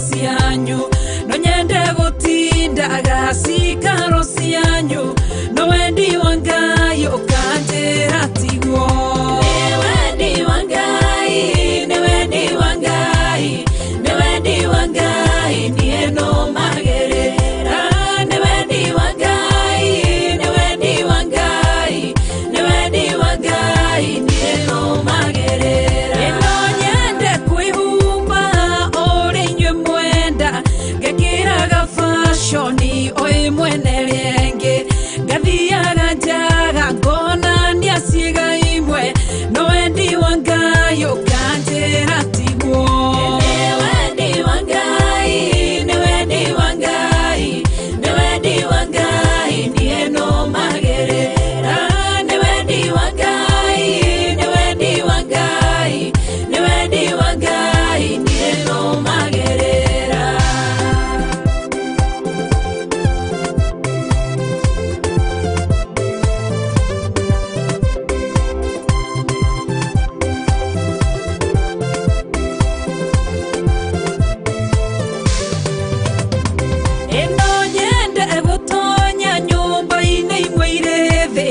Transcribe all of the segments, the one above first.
cianyu no nyende gutinda gasikaro cianyu no wendi wa Ngai ukanjira tigwo ni wendi wa Ngai ni wendi wa Ngai ni wendi wa Ngai nie no magerera ni wendi wa Ngai ni wendi wa Ngai ni wendi wa Ngai nie no magerera ino nyende kwihumba ori nywe mwenda ngekiraga fashoni oi mwene renge ngathiaga njaga ngonania ciĩga imwe no wendi wa Ngai ukanjĩra tigwo ni wendi wa Ngai ni wendi wa Ngai ni wendi wa Ngai nie no magerera ni wendi wa Ngai ni wendi wa Ngai ni wendi wa Ngai nie no magerera ino nyende gutonya nyumba-inĩ imwe irĩ thĩ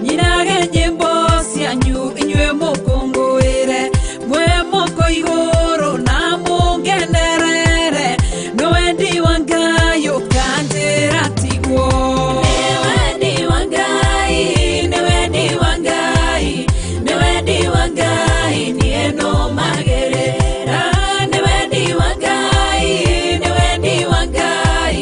nyinage nyĩmbo cianyu inyuĩ mũkũngũĩre mwe moko igũrũ na mũngenerere no wendi wa Ngai ũkanjĩra tigwo ni wendi wa Ngai ni wendi wa Ngai ni wendi wa Ngai nie no magerera ni wendi wa Ngai ni wendi wa Ngai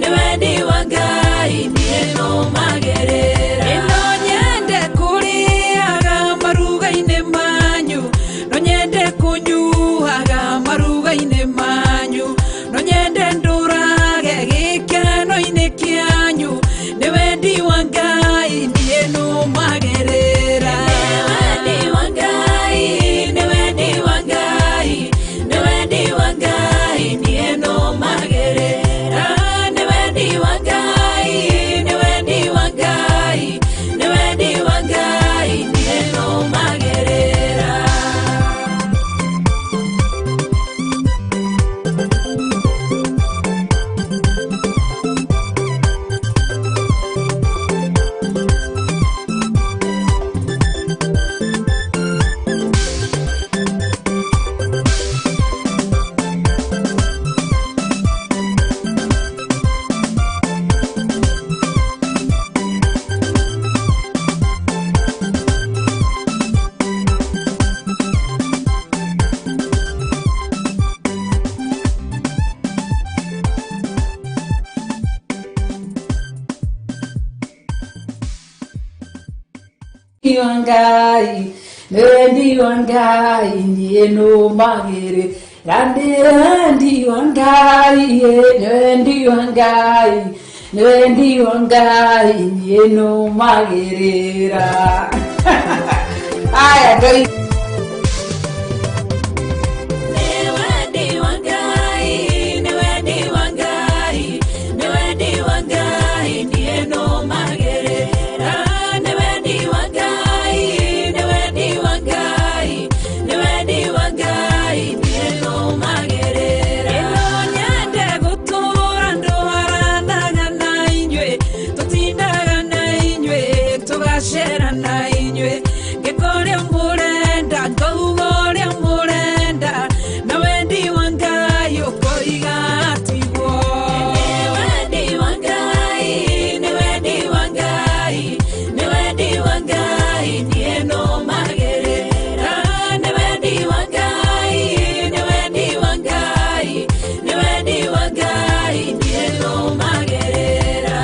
ni wendi wa Ngai nie no magerera ino nyende kurĩaga maruga-inĩ manyu no nyende kũnyuaga maruga-inĩ manyu no nyende ndũrage gĩkeno-inĩ kĩanyu nĩ wendi wa Ngai niĩ no magerera ni wendi wa Ngai ni wendi wa Ngai ni wendi wa Ngai niĩ no magerera ni wendi wa Ngai ni wendi wa Ngai ni wendi wa Ngai niĩ no magerera wa Ngai ni wendi wa Ngai niĩ no magerera ni wendi wa Ngai ni wendi wa Ngai ni wendi wa Ngai niĩ no magerera aya Ngai ni wendi wa Ngai ni wendi wa Ngai ni wendi wa Ngai niĩ no magerera ni wendi wa Ngai ni wendi wa Ngai ni wendi wa Ngai niĩ no magerera ino nyende gũtũũra ndũharanaga na inyuĩ tũtindaga na inyuĩ tũgacera na inyuĩ ngĩka ũrĩa mũrenda ngauga ũrĩa mũrenda na wendi wa Ngai ũkoiga tigwo ni wendi wa Ngai ni wendi wa Ngai ni wendi wa Ngai niĩ no magerera ni wendi wa Ngai ni wendi wa Ngai ni wendi wa Ngai niĩ no magerera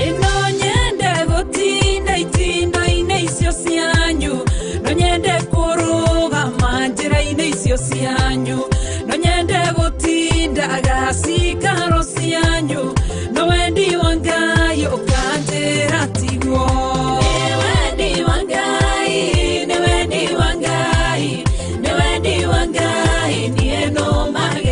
ino nyende gũtinda itinda-inĩ icio cianyu no nyende kũrũgama njĩra-inĩ icio cianyu no nyende gũtinda gasikaro cianyu no wendi wa Ngai ũkanjĩra tigwo ni wendi wa Ngai ni wendi wa Ngai ni wendi wa Ngai niĩ no magerera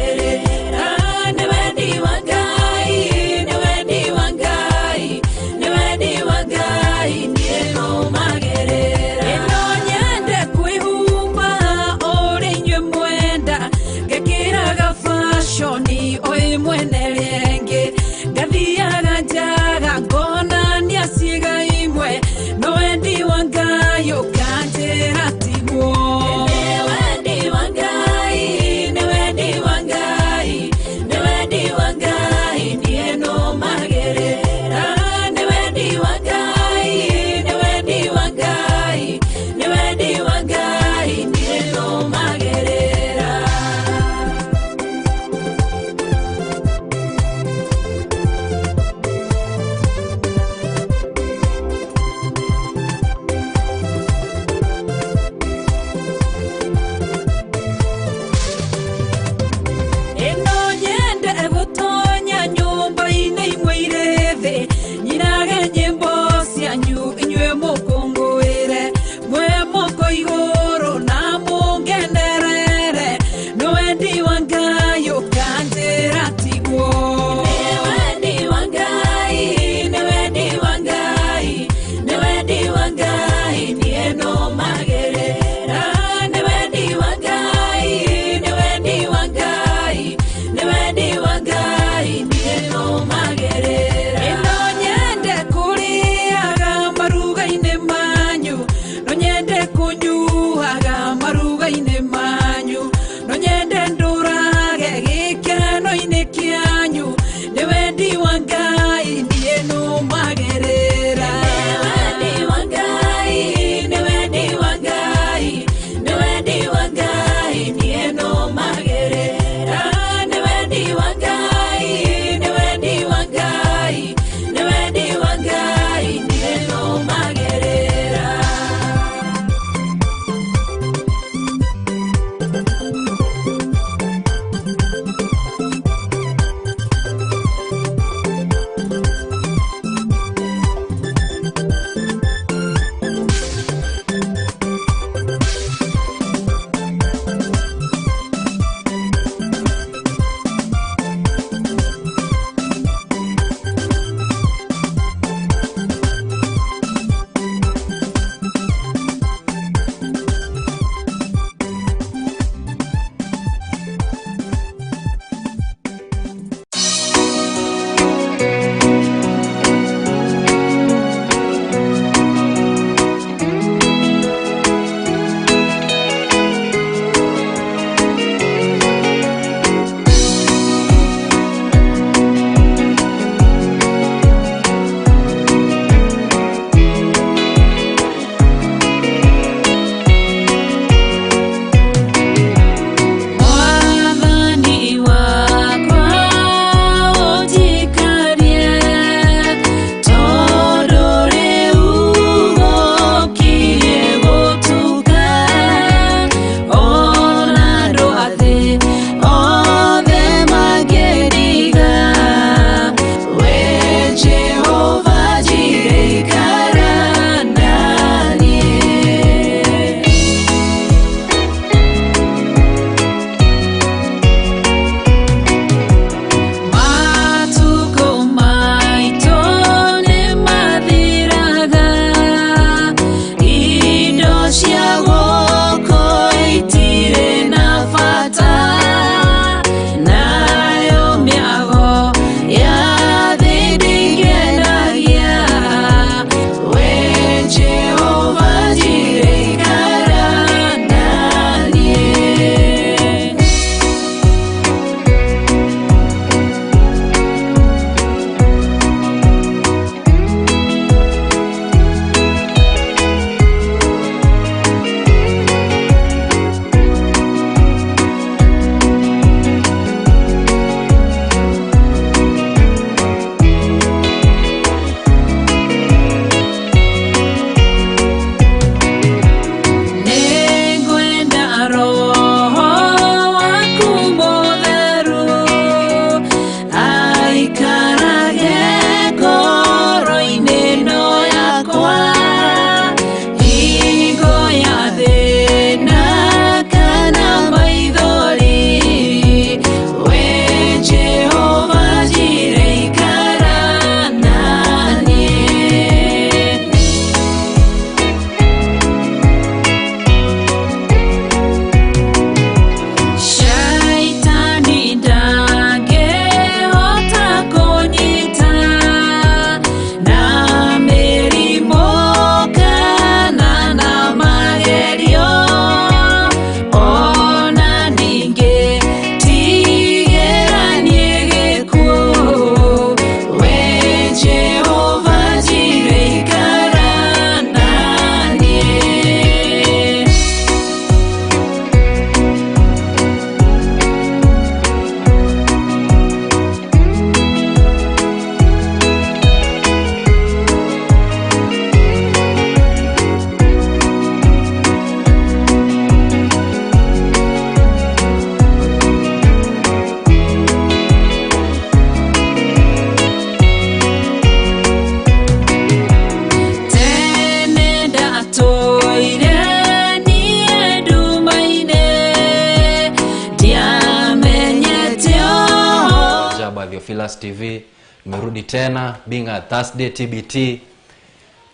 wa Theophilus TV. Nimerudi tena being a Thursday TBT.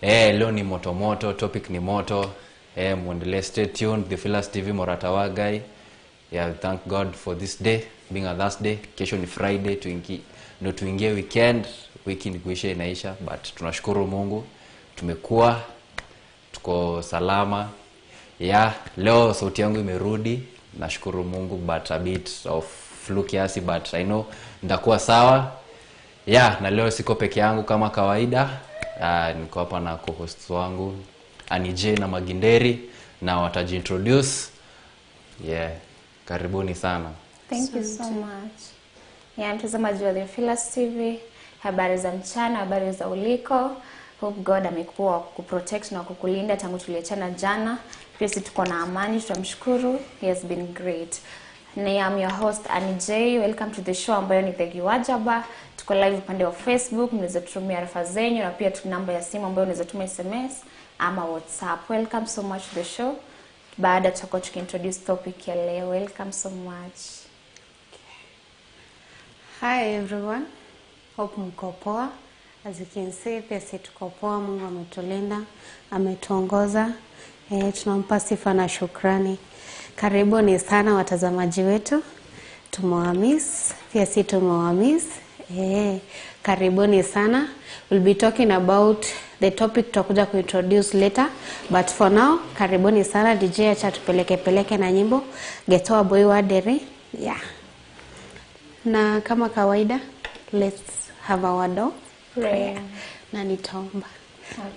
Leo ni moto, topic ni moto. Muendelee, stay tuned. Theophilus TV Moratawagai. Yeah, thank God for this day being a Thursday. Kesho ni Friday, tuingie weekend. Wiki ni kuisha inaisha, but tunashukuru Mungu tuko salama. Leo sauti yangu imerudi, nashukuru Mungu, but a bit of flu kiasi, but I know ndakuwa sawa. Na leo siko peke yangu kama kawaida. Niko hapa na co-hosts wangu NDERI na MAGGIE NDERI, na watajiintroduce. Karibuni sana. Thank you so much. Mtazamaji wa Theophilus TV, habari za mchana, habari za uliko. Hope God amekuwa kuprotect na kukulinda tangu tuliachana jana. Pia sisi tuko na amani, tunamshukuru. He has been great. I am your host NDERI. Welcome to the show ambayo ni Theegi Wa Njamba. Tuko live upande wa Facebook, mnaweza tutumia arafa zenyu, na pia tuna namba ya simu ambayo unaweza tuma SMS ama WhatsApp. Welcome so much to the show. Baada tutakuwa tukiintroduce topic ya leo. Welcome so much. Hi everyone. Hope mko poa. As you can see, pia sisi tuko poa. Mungu ametulinda, ametuongoza. Tunampa sifa na shukrani. Karibuni sana watazamaji wetu. Tumewamiss, pia sisi tumewamiss. Karibuni sana. We'll be talking about the topic tutakuja kuintroduce later, but for now karibuni sana. DJ acha tupeleke na nyimbo Getoa Boy wa Dere. Na kama kawaida, let's have our word of prayer. Na nitaomba.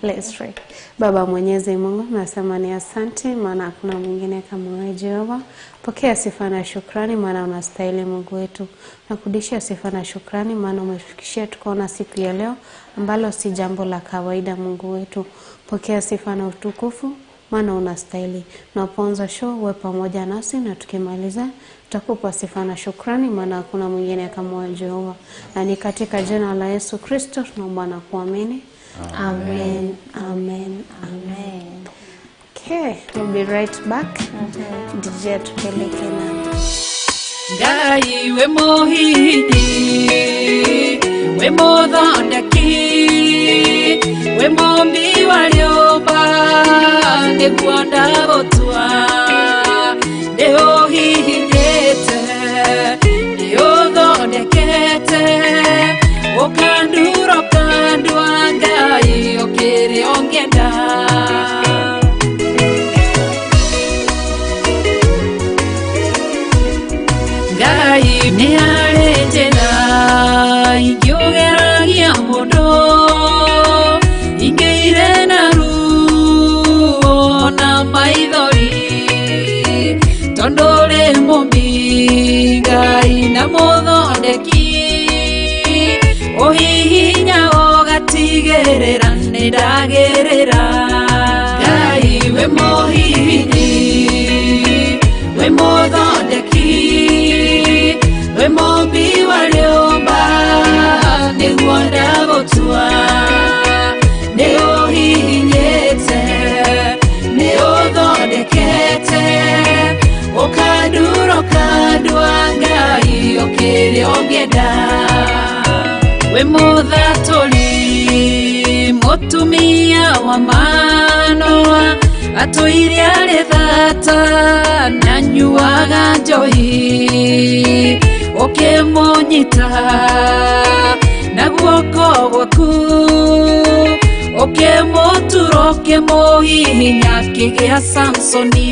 Let's pray. Baba Mwenyezi Mungu, nasema ni asante maana hakuna mwingine kama wewe Jehova. Pokea sifa na shukrani maana unastahili Mungu wetu. Nakudishia sifa na shukrani maana umefikishia tukaona siku ya leo ambalo si jambo la kawaida Mungu wetu. Pokea sifa na utukufu maana unastahili. Napoanza show uwe pamoja nasi, na tukimaliza tutakupa sifa na shukrani maana hakuna mwingine kama wewe Jehova. Na ni katika jina la Yesu Kristo tunaomba na kuamini. Amen. Amen. Amen. Okay, we'll be right back. DJ tupeleke na Ngai we mohidi, we mothondeki, we mombi wa nyũmba, nĩguo ndagũtua, ndĩũhihinyĩte, ndĩũthondekete, ũkandura ũkandua Ngai ũkĩrĩ ũngĩenda. Ngai nĩ arĩ njĩra ingĩũgeragia mũndũ, ingĩire na ruo na maithori, tondũ rĩ mũmbi Ngai na mũthondeki, ũhihinya ũgatigĩrĩra nĩ ndagĩrĩra. Ngai we mũhihinyi, we mũthondeki, we mombi wa nyũmba, nĩguo ndagũtua, nĩũhihinyĩte, nĩũthondekete, ũkandura ũkandua Ngai ũkĩrĩ ũngĩenda. We mũthatũri, mũtumia wa Manoa, atũire arĩ thata na nyuaga njohi, ũkĩmũnyita na guoko gwaku, ũkĩmũtura ũkĩmũhihinya kĩgĩa Samsoni.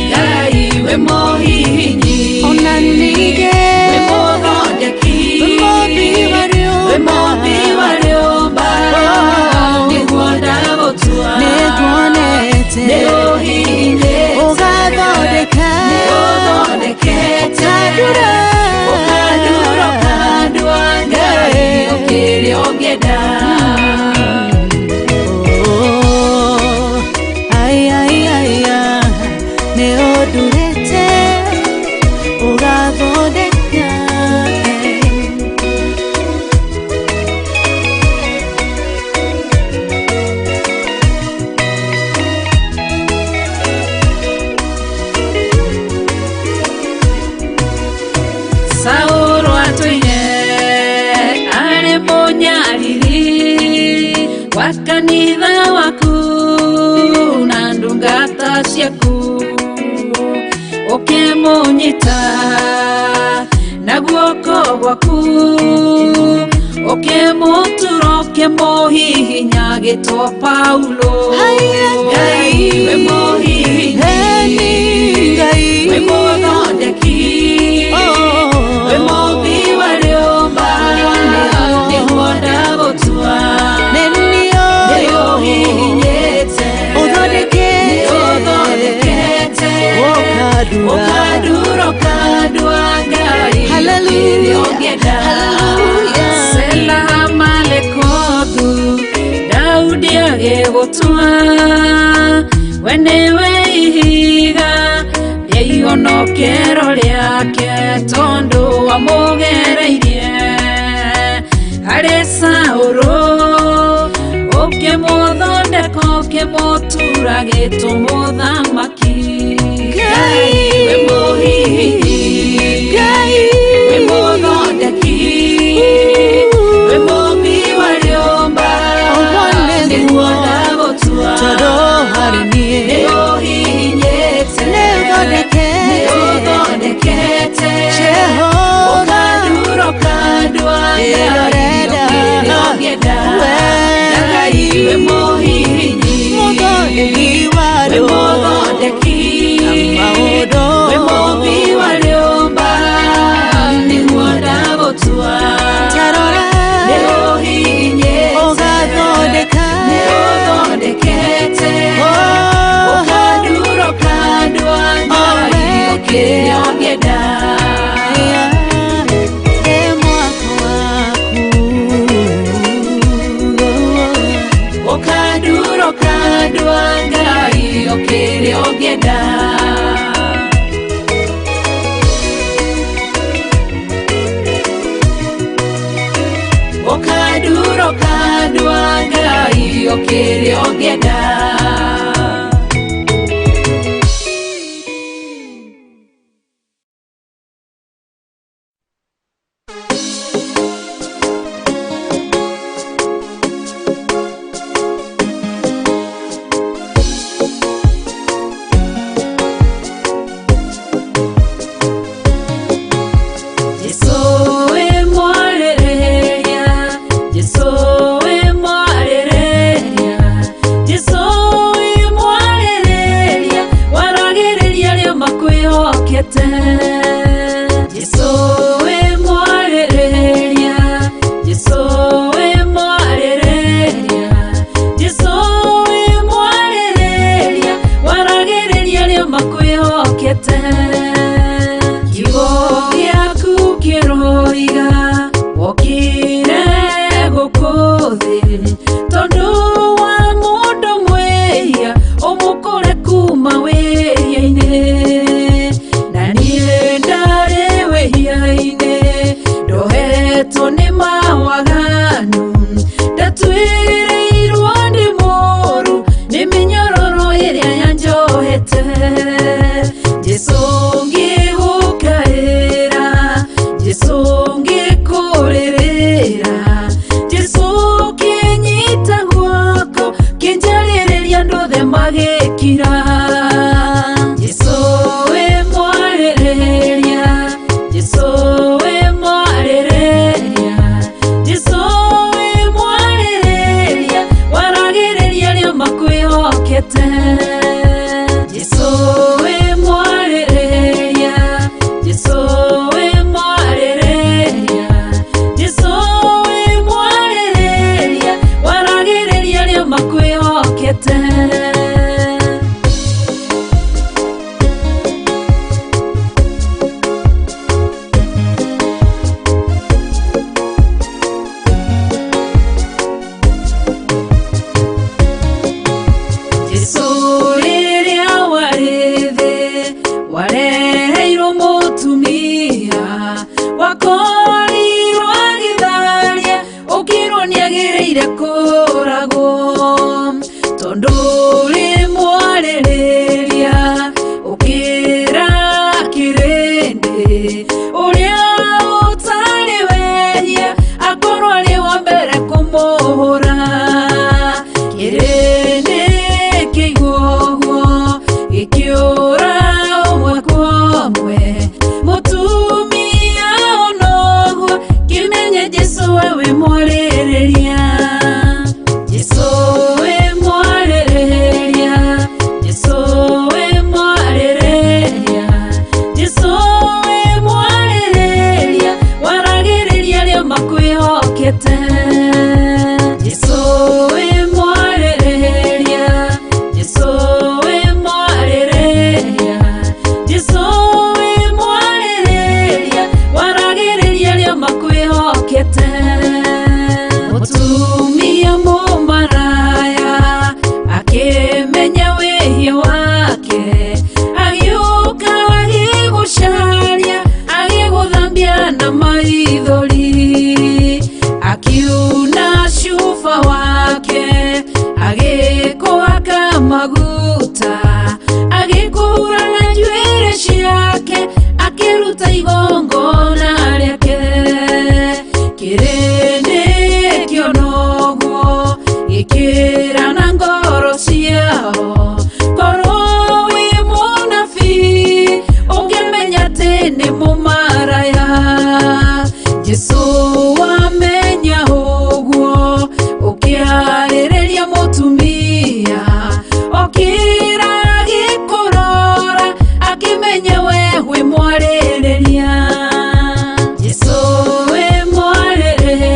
Ngai we mũhihinyi, ona ningĩ we mũthondeki, we mombi wa nyũmba, nĩguo ndagũtua, nĩũhihinyĩte, nĩũthondekete, ũkandura ũkandua Ngai ũkĩrĩ ũngĩenda. nĩũndurĩte ũgathondeka. Saũrũ atũire kanitha waku na ndungata ciaku ukimunyita na guoko gwaku ukimutura ukimuhihinya gitwa Paulo. Ngai we muhihinyi, we muthondeki, we muumbi wa rĩũmba, nĩguo ndagũtua, nĩguo hihinyĩte, ũthondekete, ũkandura ũkandua Ngai kĩrĩa ũngĩenda. Sela malekotu Daudi agĩgũtua, we nĩwe ihiga rĩa ihonokero rĩake, tondũ wamũgereirie harĩ Saũlũ, ũkĩmũthondeka ũkĩmũtura gĩtũ mũthamaki. Ngai we mũhihinyi, Ngai we mũthondeki, we mũũmbi wa rĩũmba, nĩguo ndagũtua, nĩũhihinyĩte, nĩũthondekete, ũkandura ũkandua Ngai kĩrĩa ũngĩenda. Ngai we mũhihinyi, we mũthondeki, we mũũmbi wa rĩũmba, nĩguo ndagũtua, nĩũhihinyĩte, nĩũthondekete, ũkandura ũkandua Ngai kĩrĩa ũngĩenda. Ũkandura ũkandua Ngai kĩrĩa ũngĩenda. Ũkandura ũkandua Ngai kĩrĩa ũngĩenda. mwarĩrĩria Jesũ wĩ mwarĩrĩria Jesũ wĩ mwarĩrĩria Jesũ wĩ mwarĩrĩria waragĩrĩria arĩa makwĩhokete Jesũ wĩ mwarĩrĩria Jesũ wĩ mwarĩrĩria Jesũ wĩ mwarĩrĩria waragĩrĩria arĩa makwĩhokete Mũtumia mũmaraya akĩmenya wĩhia wake agĩũka agĩgũcaria agĩgũthambia na maithori akiuna cuba wake agĩkũhaka maguta agĩkũhura na njuĩrĩ ciake akĩruta igongona rĩake kĩrĩndĩ kĩonoguo gĩkĩra na ngoro ciao korwo wĩ mũnabii ũngĩmenya atĩ nĩ mũmaraya Jesũ wamenya ũguo ũkĩarĩrĩria mũtumia okĩra agĩkũrora akĩmenya we wĩ mwarĩrĩria Jesũ wĩ mwarĩrĩria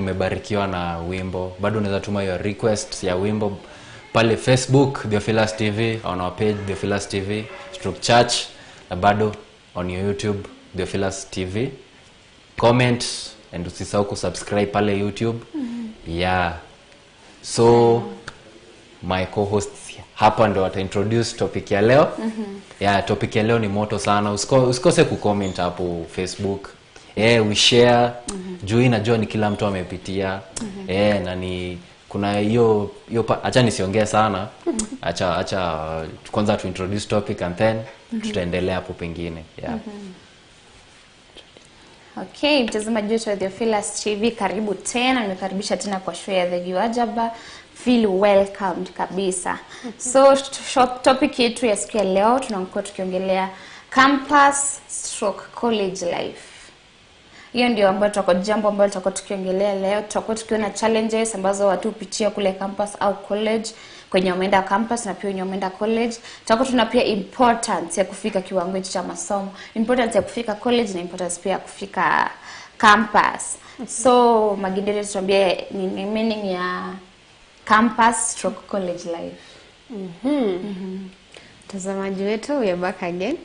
umebarikiwa na wimbo, bado unaweza tuma your request ya wimbo pale Facebook Theophilus TV, on our page Theophilus TV /church, na bado on your YouTube Theophilus TV. Comment and usisahau kusubscribe pale YouTube. Yeah. So my co-hosts hapa ndo wata introduce topic ya leo. Yeah, topic ya leo ni moto sana. Usikose kucomment hapo Facebook. We share. Juu najua ni kila mtu amepitia. Na ni kuna hiyo acha nisiongee sana. Acha kwanza tu introduce topic and then tutaendelea hapo pengine. Yeah. Okay, mtazamaji wetu wa Theophilus TV, karibu tena. Nimekaribisha tena kwa show ya Theegi Wa Njamba. Feel welcomed kabisa. So topic yetu ya siku ya leo tunakuwa tukiongelea campus / college life. Hiyo ndio ambayo jambo ambalo tutakuwa tukiongelea leo. Tutakuwa tukiona challenges ambazo watu hupitia kule campus au college, kwenye umeenda campus na pia kwenye umeenda college. Tutakuwa tuna pia importance ya kufika kiwango cha masomo, importance ya kufika college na importance pia ya kufika campus. So Maggie, tuambie ni meaning ya campus / college life. Mtazamaji wetu, we are back again.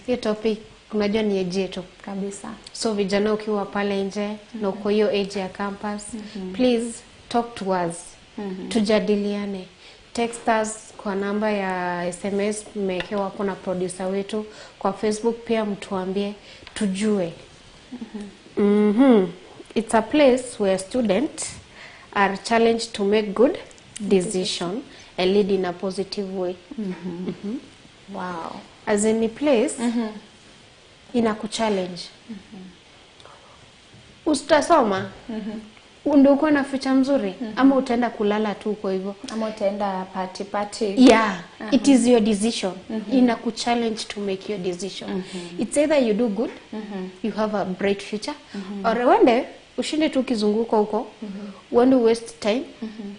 Hiyo topic unajua ni age yetu kabisa. So vijana ukiwa pale nje na uko hiyo age ya campus, please talk to us. Tujadiliane. Text us kwa namba ya SMS mmekewa hapo na producer wetu. Kwa Facebook pia mtuambie tujue. It's a place where students are challenged to make good decision and lead in a positive way. Wow. As any place inakuchallenge. Usitasoma. Ndio uko na future mzuri ama utaenda kulala tu kwa hivyo ama utaenda party. Yeah, it is your decision. Inakuchallenge to make your decision. It's either you do good, you have a bright future, or wende ushinde tu kizunguko huko, wende waste time,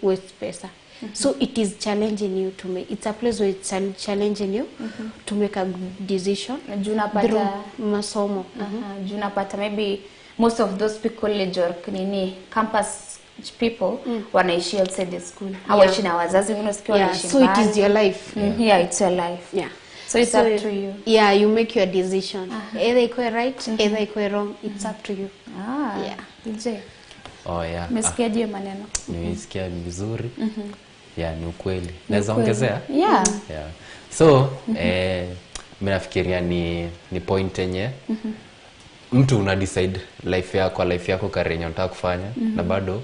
waste pesa. So it is challenging you to make, it's a place where it's challenging you to make a decision. Junapata masomo. Junapata maybe most of those people college or campus people wanaishi outside the school. Hawaishi na wazazi, unasikia wanaishi. So it is your life. Yeah, it's your life. Yeah. So it's up to you. Yeah, you make your decision. Either iko right, either iko wrong, it's up to you. Yeah. Nje. Oh yeah. Mesikiaje maneno? Nimesikia vizuri. Yeah, ni ukweli. Naweza ongezea? Yeah. Yeah. So, mimi nafikiria ni point yenye mtu una decide life yako career unataka kufanya na bado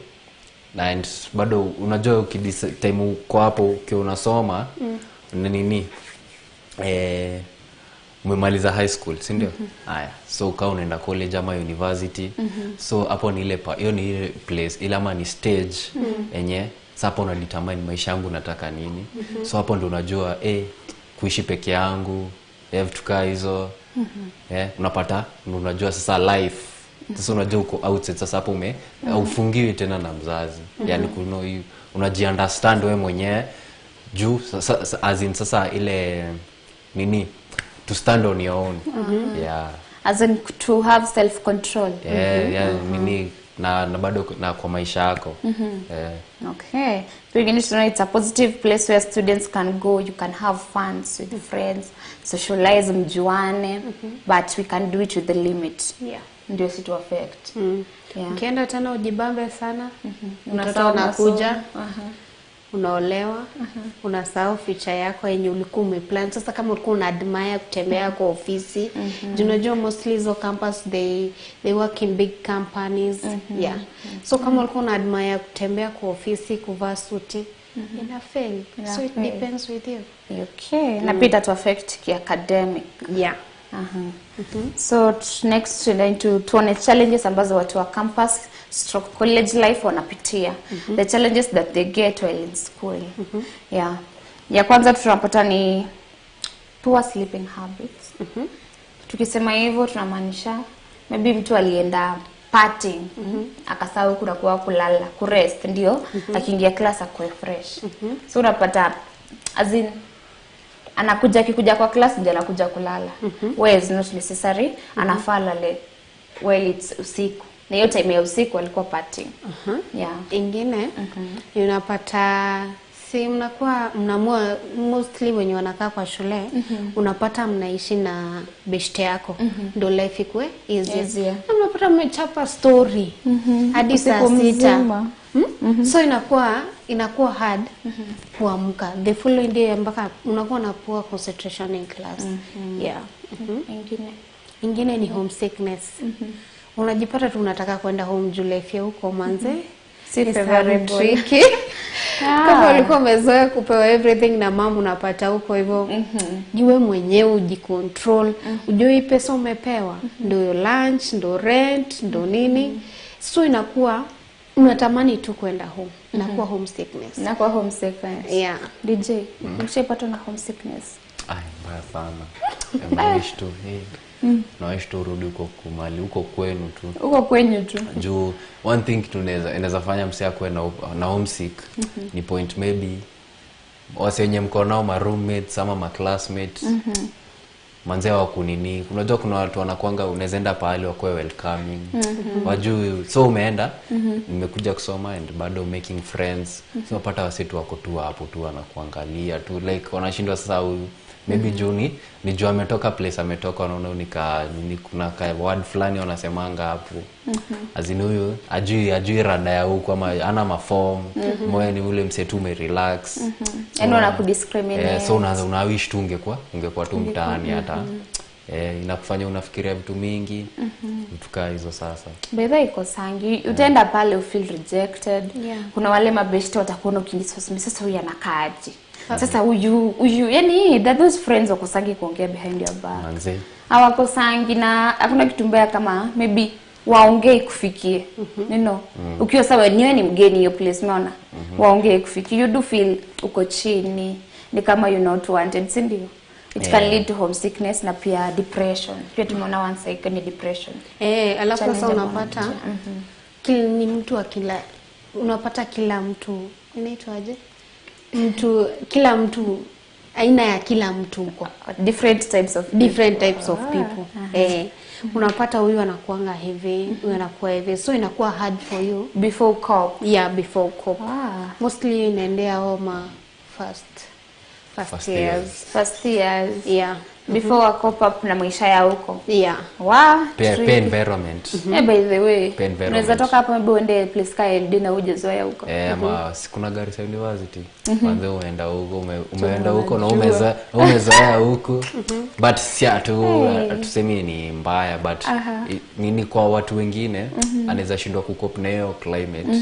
unajua time uko hapo ukiwa unasoma umemaliza high school, si ndio? Haya, so ukao unaenda college ama university. So hapo ni ile place ile ama ni stage yenye sasa una determine maisha yangu nataka nini. So hapo ndo unajua kuishi peke yangu, vitu kama hizo. Unapata unajua sasa life. Sasa unajua uko outside sasa hapo ufungiwi tena na mzazi. Yaani unajiunderstand wewe mwenyewe juu sasa ile to stand on your own. Yeah. As in to have self control. Na bado na kwa maisha yako. Okay. So you need to know it's a positive place where students can go, you can have fun with friends, socialize, mjuane, but we can do it with the limit. Yeah. Ndio si to affect. Yeah. Ukienda tena ujibambe sana, mtoto unakuja, unaolewa, unasahau future yako yenye ulikuwa umeplan. Sasa kama ulikuwa unaadmire kutembea kwa ofisi, unajua mostly hizo campus they work in big companies. Yeah. So kama ulikuwa unaadmire kutembea kwa ofisi, kuvaa suti, ina fail. So it depends with you. Okay. Na pia to affect ki academic. Yeah. So next tuone challenges ambazo watu wa campus / college life wanapitia. The challenges that they get while in school. Yeah. Ya kwanza tunapata ni poor sleeping habits. Tukisema hivyo tunamaanisha maybe mtu alienda partying, akasahau kuwa kulala, kurest ndio, akiingia class akwe fresh. So unapata as in akikuja kwa class ndio anakuja kulala. Where is not necessary, anafaa lale while it's usiku. na hiyo time ya usiku walikuwa partying. Yeah. Ingine unapata si mnakuwa mnamua mostly wenye wanakaa kwa shule unapata mnaishi na beshte yako ndio life ikue easier. Unapata mmechapa story hadi saa 6. So inakuwa hard kuamka the following day mpaka unakuwa na poor concentration in class. Yeah. Ingine ni homesickness. Unajipata tu unataka kwenda home juu life ya huko manze si tricky. Kama ulikuwa umezoea kupewa everything na mama unapata huko hivyo. Jiwe mwenyewe ujicontrol. Ujue pesa umepewa ndio lunch, ndio rent, ndio nini. So inakuwa unatamani tu kwenda home. Inakuwa homesickness. Inakuwa homesickness. Yeah. DJ, ukishapata na homesickness. Mbaya sana. Naishi tu naishi tu rudi huko kumali huko kwenu tu. Huko kwenyu tu. Juu one thing inaweza fanya msia kuwe na homesick ni point maybe wasenye mko nao ma roommates ama ma classmates. Manze wa kunini. Unajua kuna watu wanakuanga unaenda pahali wakuwe welcoming. Wajui so umeenda nimekuja kusoma and bado making friends. So unapata wasetu wako tu hapo tu wanakuangalia tu like wanashindwa sasa maybe Juni ni jua ametoka place ametoka wanaona ni kuna word fulani wanasemanga hapo. Azini huyu ajui rada ya huko ama ana maform moyo ni ule msetu umerelax. Yaani wanakudiscriminate. So unawish tu ungekuwa tu mtaani hata inakufanya unafikiria vitu mingi mtuka hizo sasa. Bedha iko sangi utaenda pale u feel rejected. Kuna wale mabeshte watakuona ukinisosimi sasa huyu anakaaje. Sasa huyu yani those friends wako sangi kuongea behind your back. Manze. Hawako sangi na hakuna kitu mbaya kama maybe waongee kufikie. You know. Ukiwa sawa niwe ni mgeni hiyo place umeona. Waongee kufikie. You do feel uko chini. Ni kama you not wanted, si ndio? It can lead to homesickness na pia depression. Pia tumeona one cycle ni depression. Alafu sasa unapata ni mtu wa kila unapata kila mtu inaitwaje? Kila mtu aina ya kila mtu huko different types of people. Unapata huyu anakuanga hivi, huyu anakuwa hivi. So inakuwa hard for you before cope. Yeah, before cope. Mostly inaendea homa first years. Yeah. Before I cope up na maisha ya huko. Yeah. Wow. Pay environment. By the way, unaweza toka hapo maybe uende place kaya na ujezoea huko. Ama sikuna gari sa university. Kwanza umeenda huko, umeenda huko na umezoea huko. But si tusemi ni mbaya but nini kwa watu wengine anaweza shindwa kucope na hiyo climate.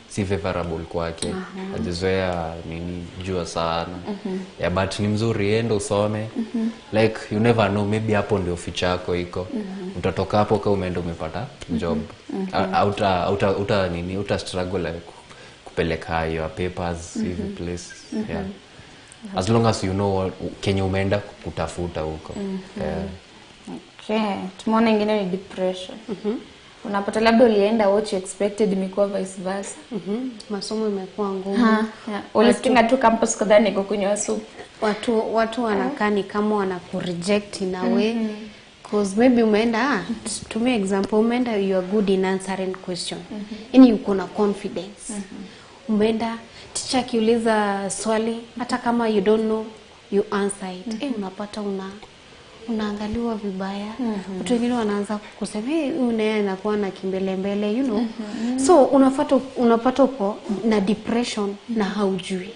Si favorable kwake. Ajezoea nini jua sana. Yeah, but ni mzuri endo usome. Like you never know maybe hapo ndio future yako iko. Utatoka hapo kama umeenda umepata job. Uta struggle like kupeleka your papers hivi place. Yeah. As long as you know what Kenya umeenda kutafuta huko. Okay. Tumeona ingine ni depression. Unapata labda ulienda what you expected imekuwa vice versa. Masomo imekuwa ngumu. Ulisikia tu campus kadhani iko kunywa soup. Watu wanakaa ni kama wanakureject in a way because maybe umeenda to me example umeenda you are good in answering question. Yani uko na confidence. Umeenda teacher akiuliza swali hata kama you don't know you answer it. Unapata unaangaliwa vibaya. Watu wengine wanaanza kusema huyu naye anakuwa na kimbelembele you know. So unapata uko na depression na haujui.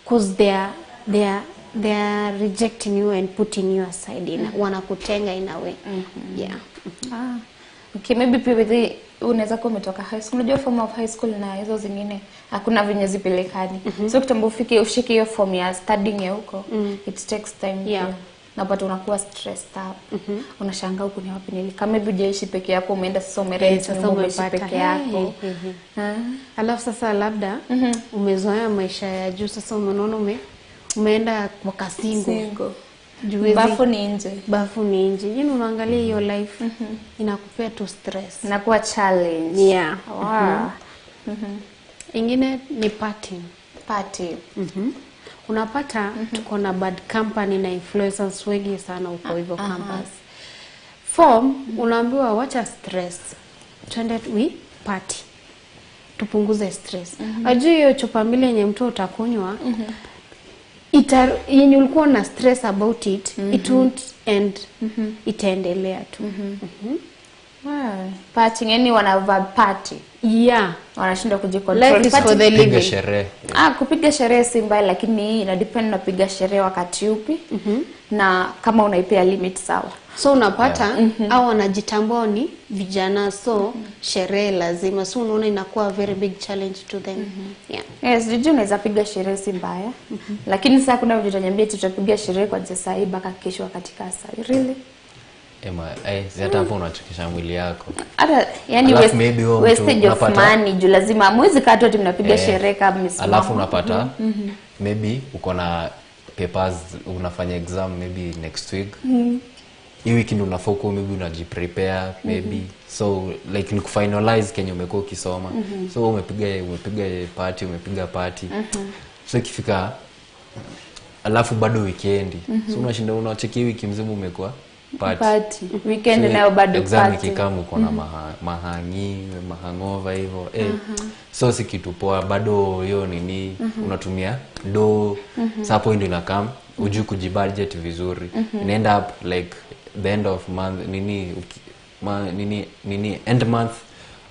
Because they are rejecting you and putting you aside wanakutenga in a way. Yeah. Okay, maybe pia unaweza kuwa umetoka high school. Unajua form of high school na hizo zingine hakuna venye zipelekani. So kitambo ushike hiyo form ya studying ya huko it takes time. Yeah. Napata unakuwa stressed up. Unashangaa huko ni wapi nili. Kama maybe hujaishi peke yako umeenda sasa umerent sasa umeishi peke yako. Alafu sasa labda umezoea maisha ya juu sasa umeona umeenda kwa kasingo. Bafu ni nje. You know unaangalia hiyo life inakupea tu stress. Inakuwa challenge. Yeah. Wow. Ingine ni party. Unapata tuko na bad company na influencers wengi sana huko hivyo campus. Form unaambiwa wacha stress. twende we party. Tupunguze stress. Ajui hiyo chupa mbili yenye mtu utakunywa. Yenye ulikuwa na stress about it, it won't end. Itaendelea tu. Wow. Partying, yani wanava party. Yeah. Wanashinda kujicontrol. Life is for the living. Sherehe. Kupiga sherehe si mbaya, lakini ina depend na piga sherehe wakati upi. Na kama unaipea limit sawa. So unapata au wanajitambua ni vijana, so sherehe lazima. So unaona inakuwa very big challenge to them. Yeah. Yes, jiju unaweza piga sherehe si mbaya. Lakini sasa kuna vitu tutanyambia tutapiga sherehe kwa saa hii mpaka kesho wakati kasa. Really? Zeta hapo unachokesha mwili yako. Hata yani wastage of money, juu lazima mwezi kati wote mnapiga sherehe kama msimamo. Alafu unapata maybe uko na papers unafanya exam maybe next week. Hii wiki ndio unafoko maybe unajiprepare maybe. So like ni kufinalize kenye umekuwa ukisoma. So umepiga party. So ikifika alafu bado weekend. So unashinda unacheki wiki mzima umekuwa party. Weekend nayo bado exam ikikamu uko na mahangova hivyo. So si kitu poa bado hiyo nini unatumia do. Sapo ndio inakam ujui kujibudget vizuri. Inaenda up like the end of month nini end month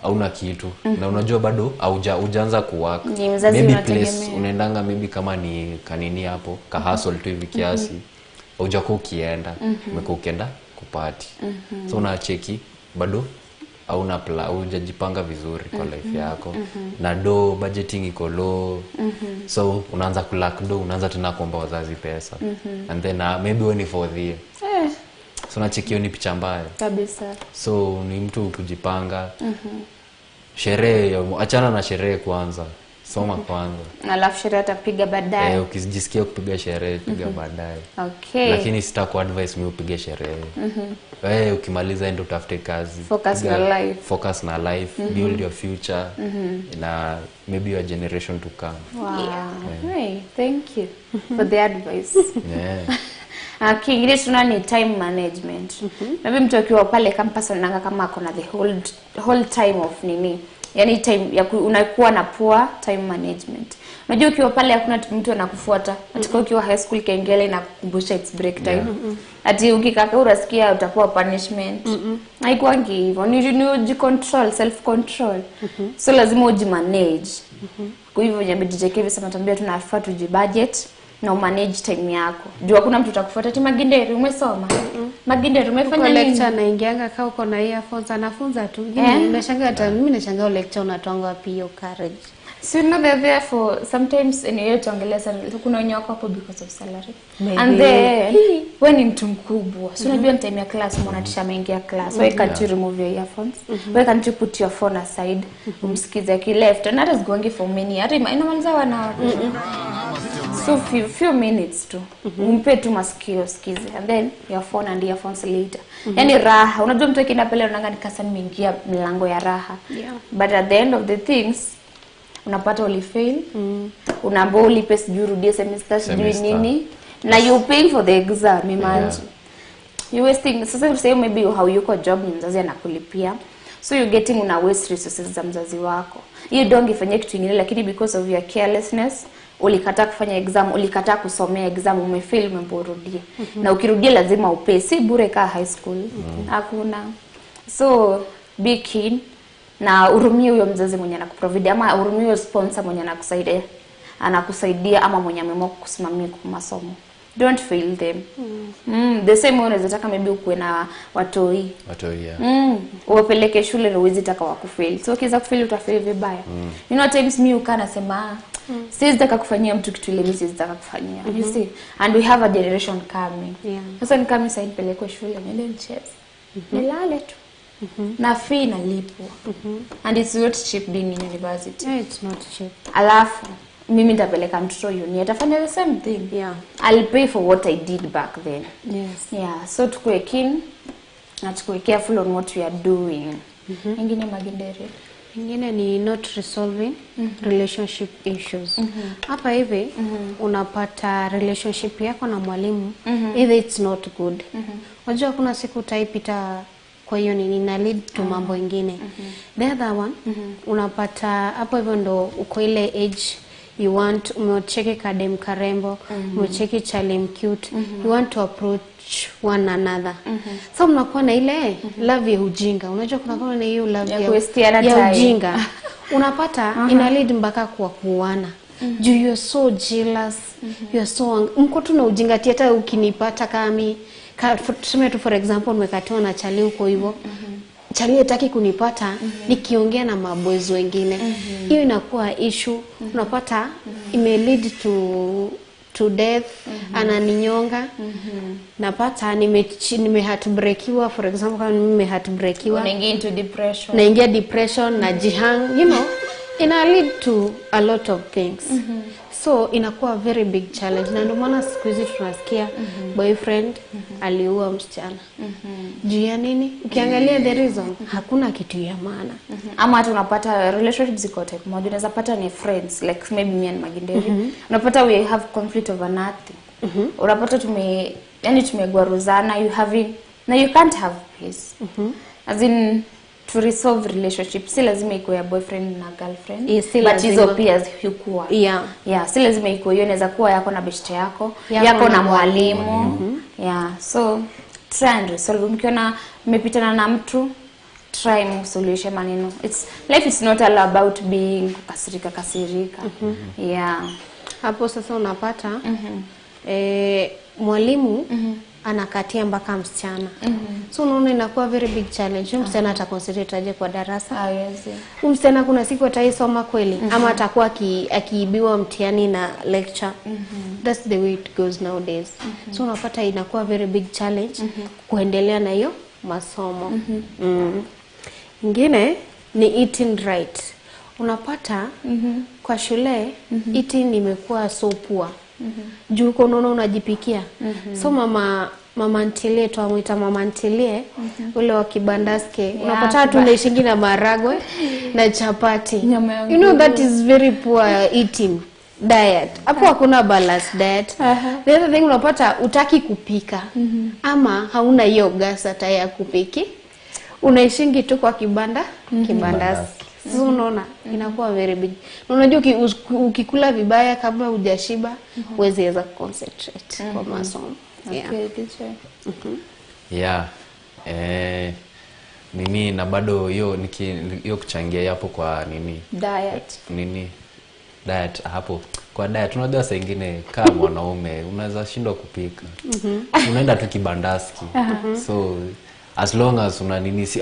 hauna kitu. Na unajua bado hujaanza kuwork. Maybe place unaendanga maybe kama ni kanini hapo ka hustle tu hivi kiasi. Hujakuwa ukienda, umekuwa ukienda kupati. So unacheki bado hauna hujajipanga vizuri kwa life yako. Na do budgeting iko low. So unaanza kulack do, unaanza tena kuomba wazazi pesa. And then maybe when for the so unacheki hiyo ni picha mbaya kabisa. So ni mtu kujipanga. Sherehe, achana na sherehe kwanza. Soma kwanza. Na alafu sherehe utapiga baadaye. Ukijisikia kupiga sherehe piga baadaye. Okay. Lakini sitaku advice mimi upige sherehe. Ukimaliza ndio utafute kazi. Focus na life. Build your future. Na maybe your generation to come. Wow. Hey, thank you for the advice. Kingine tunani time management. Maybe mtu akiwa pale campus anaanga kama akona the whole time of nini. Yani time ya unakuwa na poor time management. Unajua ukiwa pale hakuna mtu anakufuata. Hata ukiwa high school kengele inakukumbusha it's break time. Ati ukikaka unasikia utakuwa punishment. Haikuangi hivyo. Ni control, self control. So lazima ujimanage. Kwa hivyo nyabidi KEVVIS anatuambia tunafaa tujibudget na manage time yako. Juu hakuna mtu atakufuata ati Maginderi umesoma. Maginderi umefanya nini? Lecture naingianga kama uko na earphones anafunza tu. Nimeshangaa hata mimi nashangaa lecture unatoanga wapi hiyo courage. So you know they're there for sometimes in your tuongelea sana kuna wenye wako hapo because of salary. And then when ni mtu mkubwa. So unajua ni time ya class mwanatisha ameingia class. Why can't you remove your earphones? Why can't you put your phone aside? Umsikize ki left and that is going for many. Hata inamaliza wana so few minutes tu. Umpe tu masikio sikize and then your phone and earphones later. Yani raha. Unajua mtu akienda pale unaanga nikasa nimeingia milango ya raha. But at the end of the things unapata ulifail. Unaambiwa ulipe sijui urudie semester sijui nini. Na you paying for the exam imagine. You wasting. Sasa useme maybe how you got job mzazi anakulipia. So you getting una waste resources za mzazi wako. You don't ifanye kitu kingine lakini because of your carelessness ulikataa kufanya exam, ulikataa kusomea exam, umefail umemborudie. Na ukirudia lazima upe, si bure ka high school. Hakuna. So be keen na urumie huyo mzazi mwenye anakuprovide ama urumie huyo sponsor mwenye anakusaidia ama mwenye ameamua kukusimamia kwa masomo. Don't fail them. The same way unaweza taka maybe ukuwe na watoi. Uwapeleke shule na uwezi taka wakufail. So ukiweza kufail utafail vibaya. You know times mimi ukana sema siwezi taka kufanyia mtu kitu ile mimi siwezi taka kufanyia. You see? And we have a generation coming. Sasa nikami sasa nipelekwe shule niende nicheze. Nilale tu. Na fee inalipwa. And it's not cheap being in university. It's not cheap. Alafu mimi nitapeleka mtoto uni atafanya the same thing. I'll pay for what I did back then. So tukue keen na tukue careful on what we are doing. Ingine Maginderi. Ingine ni not resolving relationship issues. Hapa hivi unapata relationship yako na mwalimu either it's not good. Unajua kuna siku utaipita kwa hiyo nina lead to mambo ingine. The other one unapata hapo hivyo ndo uko ile age you want umecheki kadem karembo, umecheki chalim cute, you want to approach one another. So mnakuwa na ile love ya ujinga. Unajua kuna na hiyo love ya ujinga. Unapata ina lead mpaka kwa kuana. You are so jealous, you are so mko tu na ujinga hata ukinipata kami tuseme tu for example nimekatiwa na chali huko hivyo. Chali hataki kunipata nikiongea na maboys wengine. Hiyo inakuwa issue. Unapata ime lead to death, ananinyonga. Napata nime heartbreakiwa for example kama nime heartbreakiwa unaingia into depression. Naingia depression na jihang, you know, ina lead to a lot of things. So inakuwa very big challenge. Na ndio maana siku hizi tunasikia boyfriend aliua msichana. Juu ya nini? Ukiangalia the reason hakuna kitu ya maana. Ama hata unapata relationships ziko type moja. Unaweza pata ni friends like maybe me and MAGGIE. Unapata we have conflict over nothing. Unapata tumegwaruzana, you have na you can't have peace. As in to resolve relationship si lazima iko ya boyfriend na girlfriend, but hizo pia zikuwa si lazima iko hiyo, inaweza kuwa yako na best yako na mwalimu. So try and resolve. Mkiona mmepitana na mtu, try msuluhishe maneno. Life is not all about being kasirika. Hapo sasa unapata mwalimu anakatia mpaka msichana. So unaona inakuwa very big challenge. Msichana ataconcentrate aje kwa darasa? Msichana kuna siku ataisoma kweli ama atakuwa akiibiwa mtihani na lecture. That's the way it goes nowadays. So unapata inakuwa very big challenge kuendelea na hiyo masomo. Ingine ni eating right. Unapata kwa shule eating imekuwa so poor. Juu uko unaona unajipikia. So mama ntilie tu amuita mama ntilie ule wa kibandaske. Unapata tunaishingi na maragwe na chapati. You know that is very poor eating diet. Hapo hakuna balanced diet. The other thing unapata utaki kupika. Ama hauna hiyo gas hata ya kupiki. Unaishingi tu kwa kibandaske. So unaona inakuwa very big. Unajua ukikula vibaya kabla hujashiba huwezi concentrate kwa masomo. Mimi na bado hiyo kuchangia hapo kwa diet hapo. Kwa diet unajua saa nyingine kama mwanaume unaweza shindwa kupika. Unaenda tu kibandaski. So as long as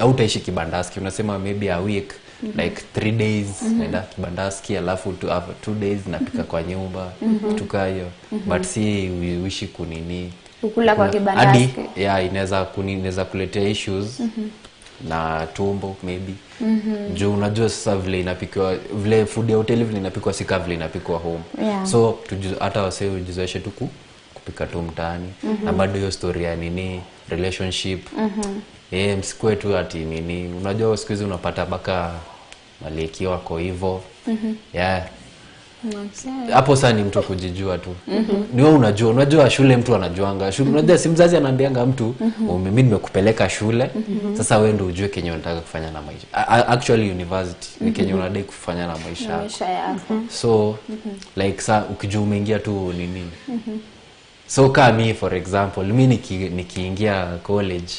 au utaishi kibandaski, unasema maybe a week like 3 days naenda kibandaski, alafu 2 days napika kwa nyumba, tuka hiyo. But si uishi kukula kwa kibandaski. Inaweza kuletea issues na tumbo maybe. Juu unajua sasa vile inapikwa, vile food ya hotel vile inapikwa si kama vile inapikwa home. So hata wasee ujizoeshe tu kupika tu mtaani. Na bado hiyo story ya relationship. Msikwe tu ati unajua siku hizi unapata baka maleki wako hivyo. Hapo sasa ni mtu kujijua tu. Ni wewe unajua shule mtu anajuanga. Unajua si mzazi anaambianga mtu mimi nimekupeleka shule. Sasa wewe ndio ujue kenye unataka kufanya na maisha. Actually university ni kenye unadai kufanya na maisha yako. So like sasa ukijua umeingia tu So kama for example mimi nikiingia college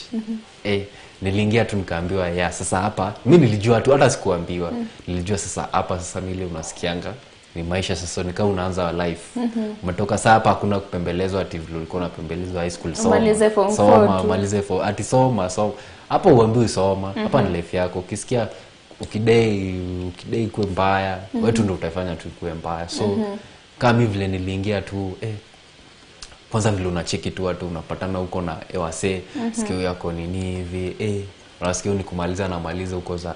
niliingia tu nikaambiwa sasa hapa mimi nilijua tu hata sikuambiwa. Nilijua sasa hapa sasa mimi unasikianga ni maisha sasa ni kama unaanza life. Umetoka sasa hapa hakuna kupembelezwa ati vile ulikuwa unapembelezwa high school malize for ati soma. Hapo uambiwi soma. Hapa ni life yako. Ukisikia ukidai kuwe mbaya, wewe tu ndio utafanya tu kuwe mbaya. So kama vile niliingia tu kwanza vile unacheki tu watu unapatana huko na ewase sikio yako hivi unasikia ni kumaliza na maliza huko za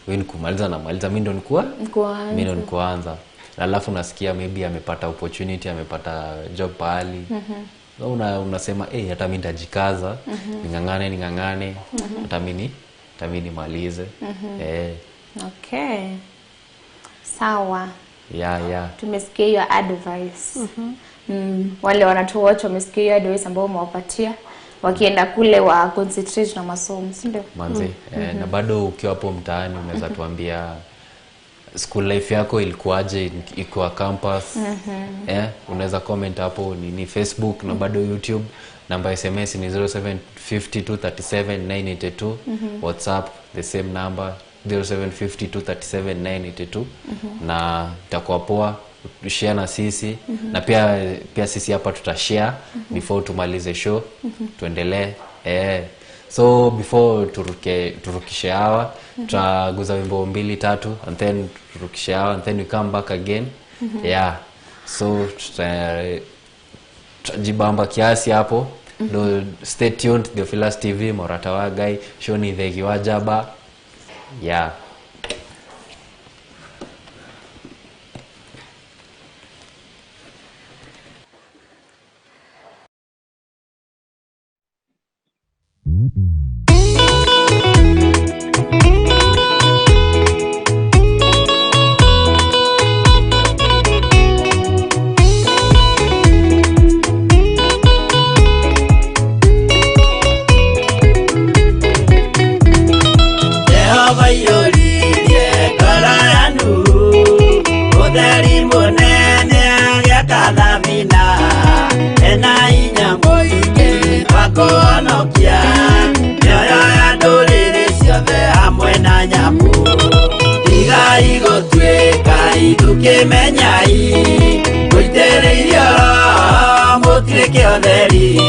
wewe ni kumaliza na maliza mimi ndo nikuanza. Alafu unasikia maybe amepata opportunity, amepata job pahali. Unasema hata mimi nitajikaza, ningangane hata mimi nimalize. Okay. Sawa. Tumesikia your advice. Wale wanatuwatch wamesikia hiyo advice ambayo umewapatia. wakienda kule wa concentrate na masomo, ndio manzi. Na bado ukiwa hapo mtaani unaweza tuambia school life yako ilikuwaje, iko campus? Unaweza comment hapo ni Facebook na bado YouTube. Namba SMS ni 0752379982. WhatsApp the same number 0752379982. Na itakuwa poa share na sisi na pia sisi hapa tutashare before tumalize show tuendelee. So before turukishe hawa tutaguza wimbo 2-3 and then turukishe hawa and then we come back again. So tutajibamba kiasi hapo. No, stay tuned. Theophilus TV Moratawagai, show ni Theegi Wa Njamba. Menyai kuitereiria mutireke otheri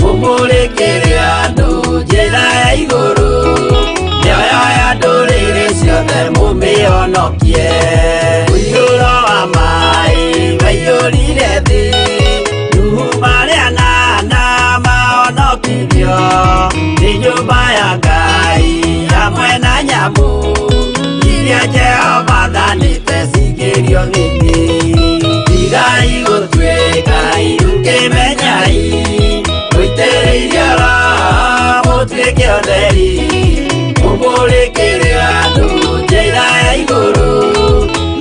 mumurekere andu njira ya iguru nioyo ya nduriri ciothe mumionokie uiyuro wa mai waiyurire thi nuhu maria nana maonokirio ni nyumba ya Ngai hamwe na nyamu iria Jehova thanĩte cingĩrio thĩinĩ. Tigai gũtuĩka iruke menyai gũitĩrĩiria roho mũtuĩke ũtheri mũmũrĩkĩre andũ njĩra ya igũrũ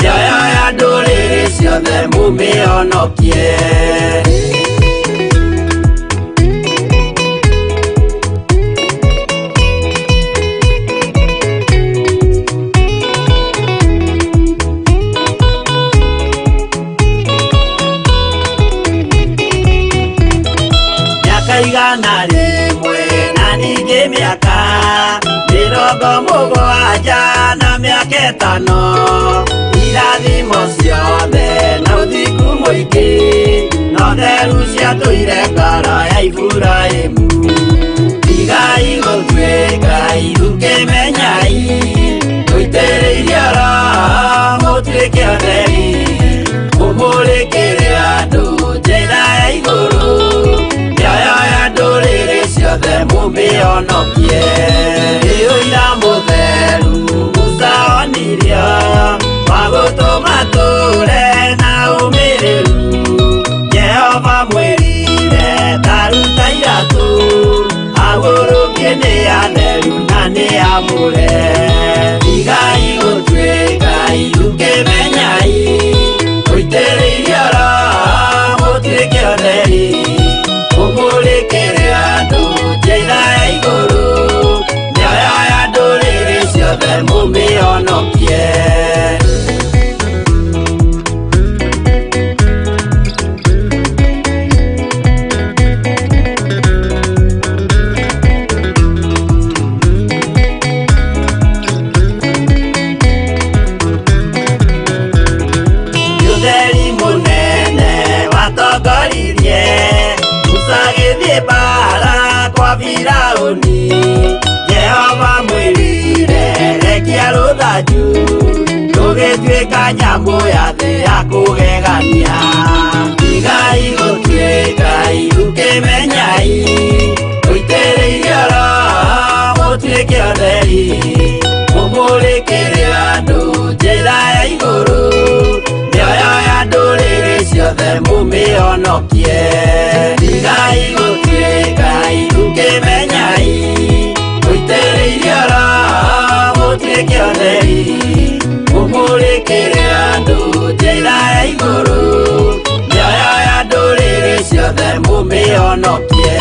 mĩoyo ya ndũrĩrĩ ciothe mũmĩonokie. Igana rimwe na ningĩ mĩaka 70 na mĩaka 5 irathimo ciothe na ũthingu mũingĩ na ũtheru ciatũire ngoro ya Iburahĩmu. Tigai gũtuĩka iruke menyai gũitĩrĩiria roho mũtuĩke ũtheri mũmũrĩkĩre andũ njĩra ya igũrũ ndũrĩrĩ ciothe mũmĩonokie. Ũira mũtheru Musa onirio wa gũtũma tũre na ũmĩrĩru. Jehova mwĩrire taruta iratũ agũrũkie nĩ atheru na nĩ amũre. Tigai gũtuĩka iruke menyai gũitĩrĩiria roho mũtuĩke ũtheri mũmũrĩkĩre andũ njĩra ya igũrũ mĩoyo ya ndũrĩrĩ ciothe mũmĩonokie. Ũtheri mũnene watongoririe agĩthiĩ mbara kwa Firaũni. Jehova mwĩrire rekia rũthanju rũgĩtuĩka nyamũ ya thĩ ya kũgegania. Tigai gũtuĩka iruke menyai gũitĩrĩiria roho mũtuĩke ũtheri mũmũrĩkĩre andũ njĩra ya igũrũ mĩoyo ya ndũrĩrĩ ciothe mũmĩonokie. Tigai gũtuĩka iruke menyai gũitĩrĩiria roho mũtuĩke ũtheri mũmũrĩkĩre andũ njĩra ya igũrũ mĩoyo ya ndũrĩrĩ ciothe mũmĩonokie.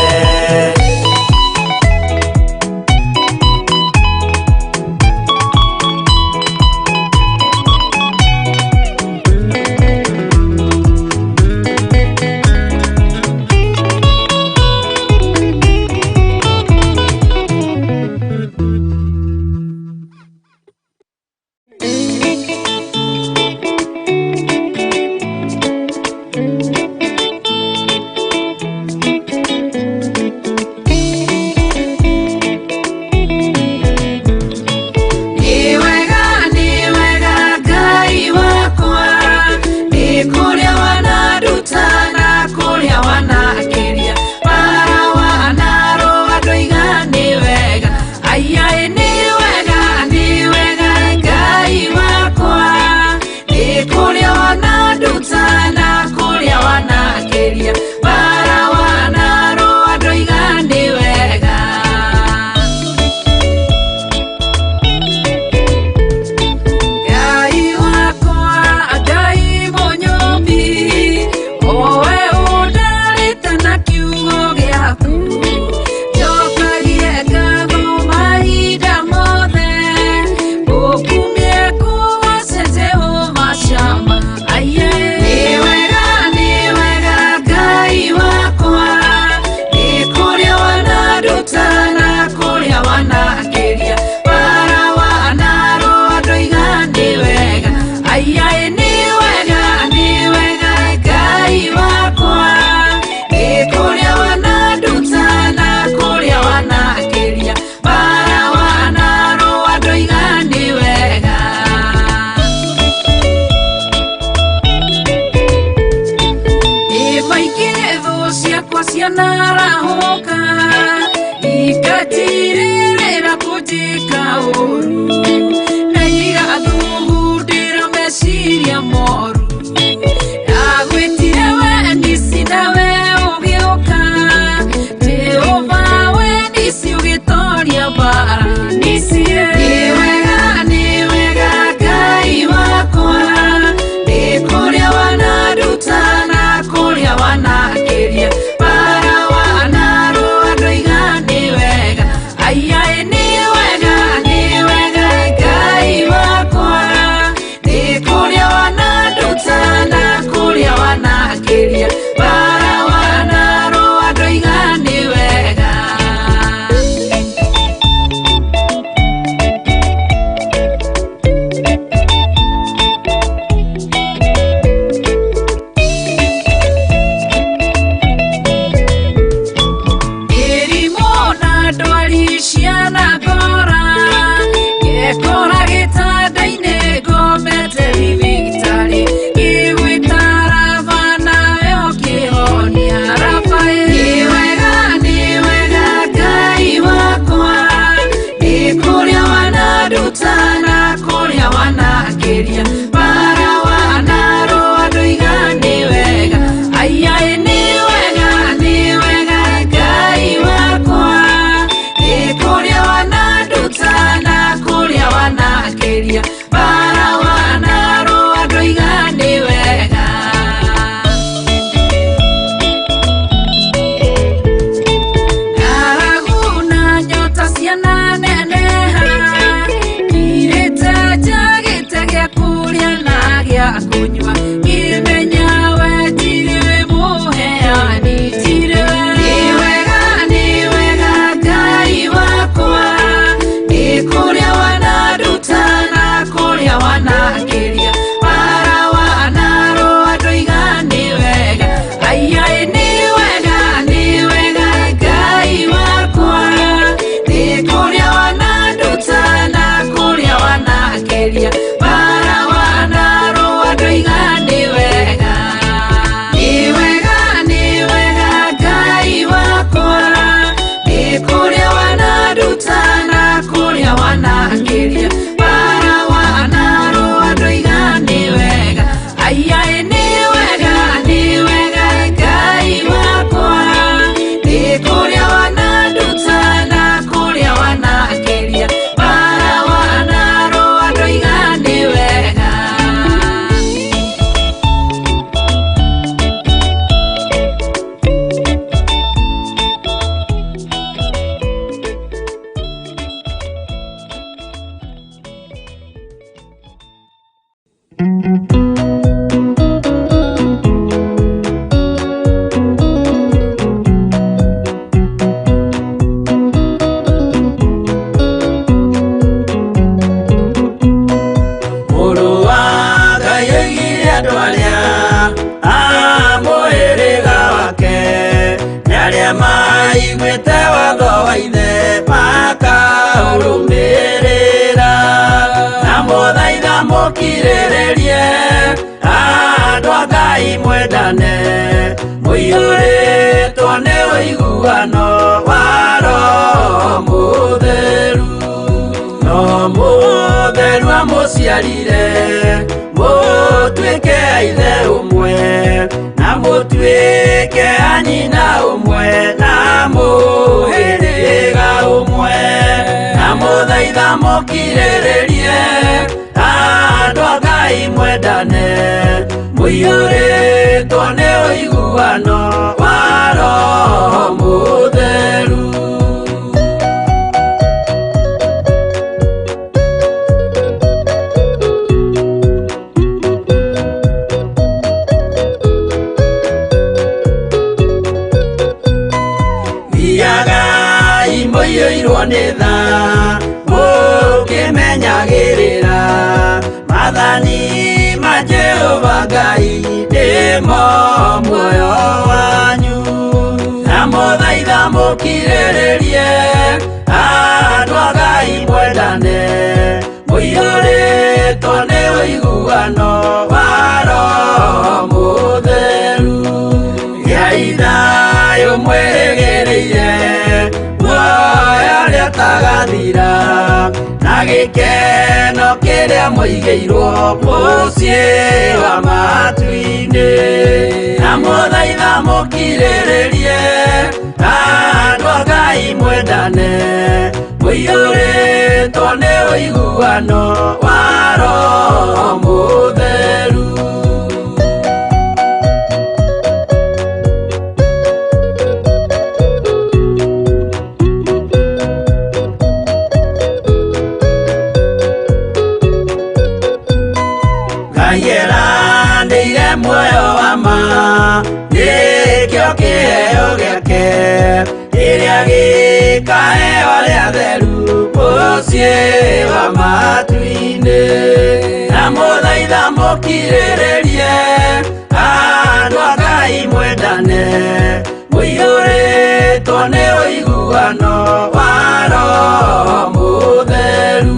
Ngai mwendane muiyũrĩtwo nĩ ũiguano wa Roho Mũtheru no Mũtheru amũciarire mũtuĩke a ithe ũmwe na mũtuĩke a nyina ũmwe na mũhĩrĩga ũmwe na mũthaitha mũkirĩrĩrie andũ a Ngai mwendane muiyũrĩtwo nĩ ũiguano wa Roho Mũtheru. Thiagai mũiyũirwo nĩ tha mũkĩmenyagĩrĩra mathani ma Jehova Ngai nĩmo muoyo wanyu na mũthaitha mũkirĩrĩrie andũ a Ngai mwendane muiyũrĩtwo nĩ ũiguano wa Roho Mũtheru gĩai thayũ mwĩrĩgĩrĩire muoyo ũrĩa ũtagathira na gĩkeno kĩrĩa mũigĩirwo mũciĩ wa matu-inĩ na mũthaitha mũkirĩrĩrie andũ a Ngai mwendane muiyũrĩtwo nĩ ũiguano wa Roho Mũtheru. Nĩire muoyo wa ma nĩkĩo kĩheo gĩake kĩrĩa gĩkaheo arĩa atheru mũciĩ wa matu-inĩ na mũthaitha mũkirĩrĩrie andũ a Ngai mwendane muiyũrĩtwo nĩ ũiguano wa Roho Mũtheru.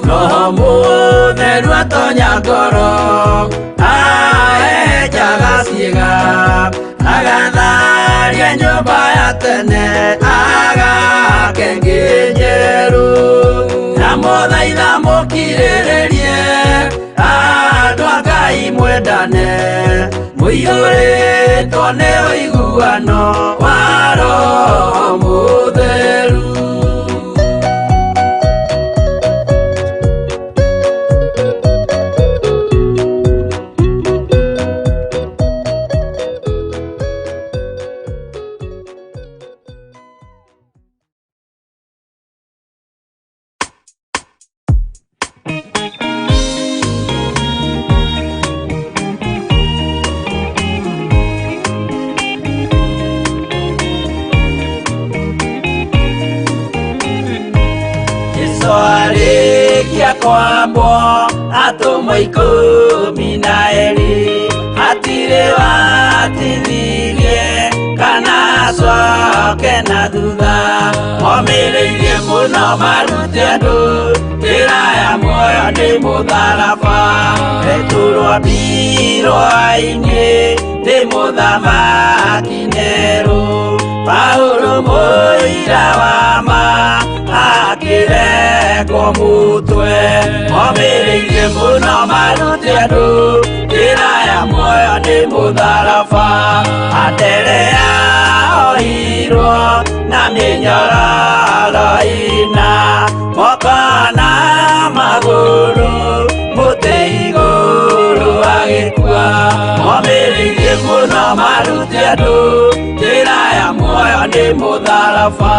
Roho Mũtheru atonya ngoro ahenjaga ciĩga agatharia nyũmba ya tene agake njerũ na mũthaitha mũkirĩrĩrie andũ a Ngai mwendane muiyũrĩtwo nĩ ũiguano wa Roho Mũtheru. Arĩkia kwambwo atũmwo 12 hatirĩ watithirie kana acoke na thutha momĩrĩirie mũno marute andũ njĩra ya muoyo nĩ mũtharaba etũrwo hwa-ini nĩ mũthamaki Nero Paulo mũira wa ma akĩrengwo mũtwe momĩrĩirie mũno marute andũ njĩra ya muoyo nĩ mũtharaba Anderea ohirwo na mĩnyororo ina moko na magũrũ mũtĩ igũrũ agĩkua momĩrĩirie mũno marute andũ njĩra ya muoyo nĩ mũtharaba.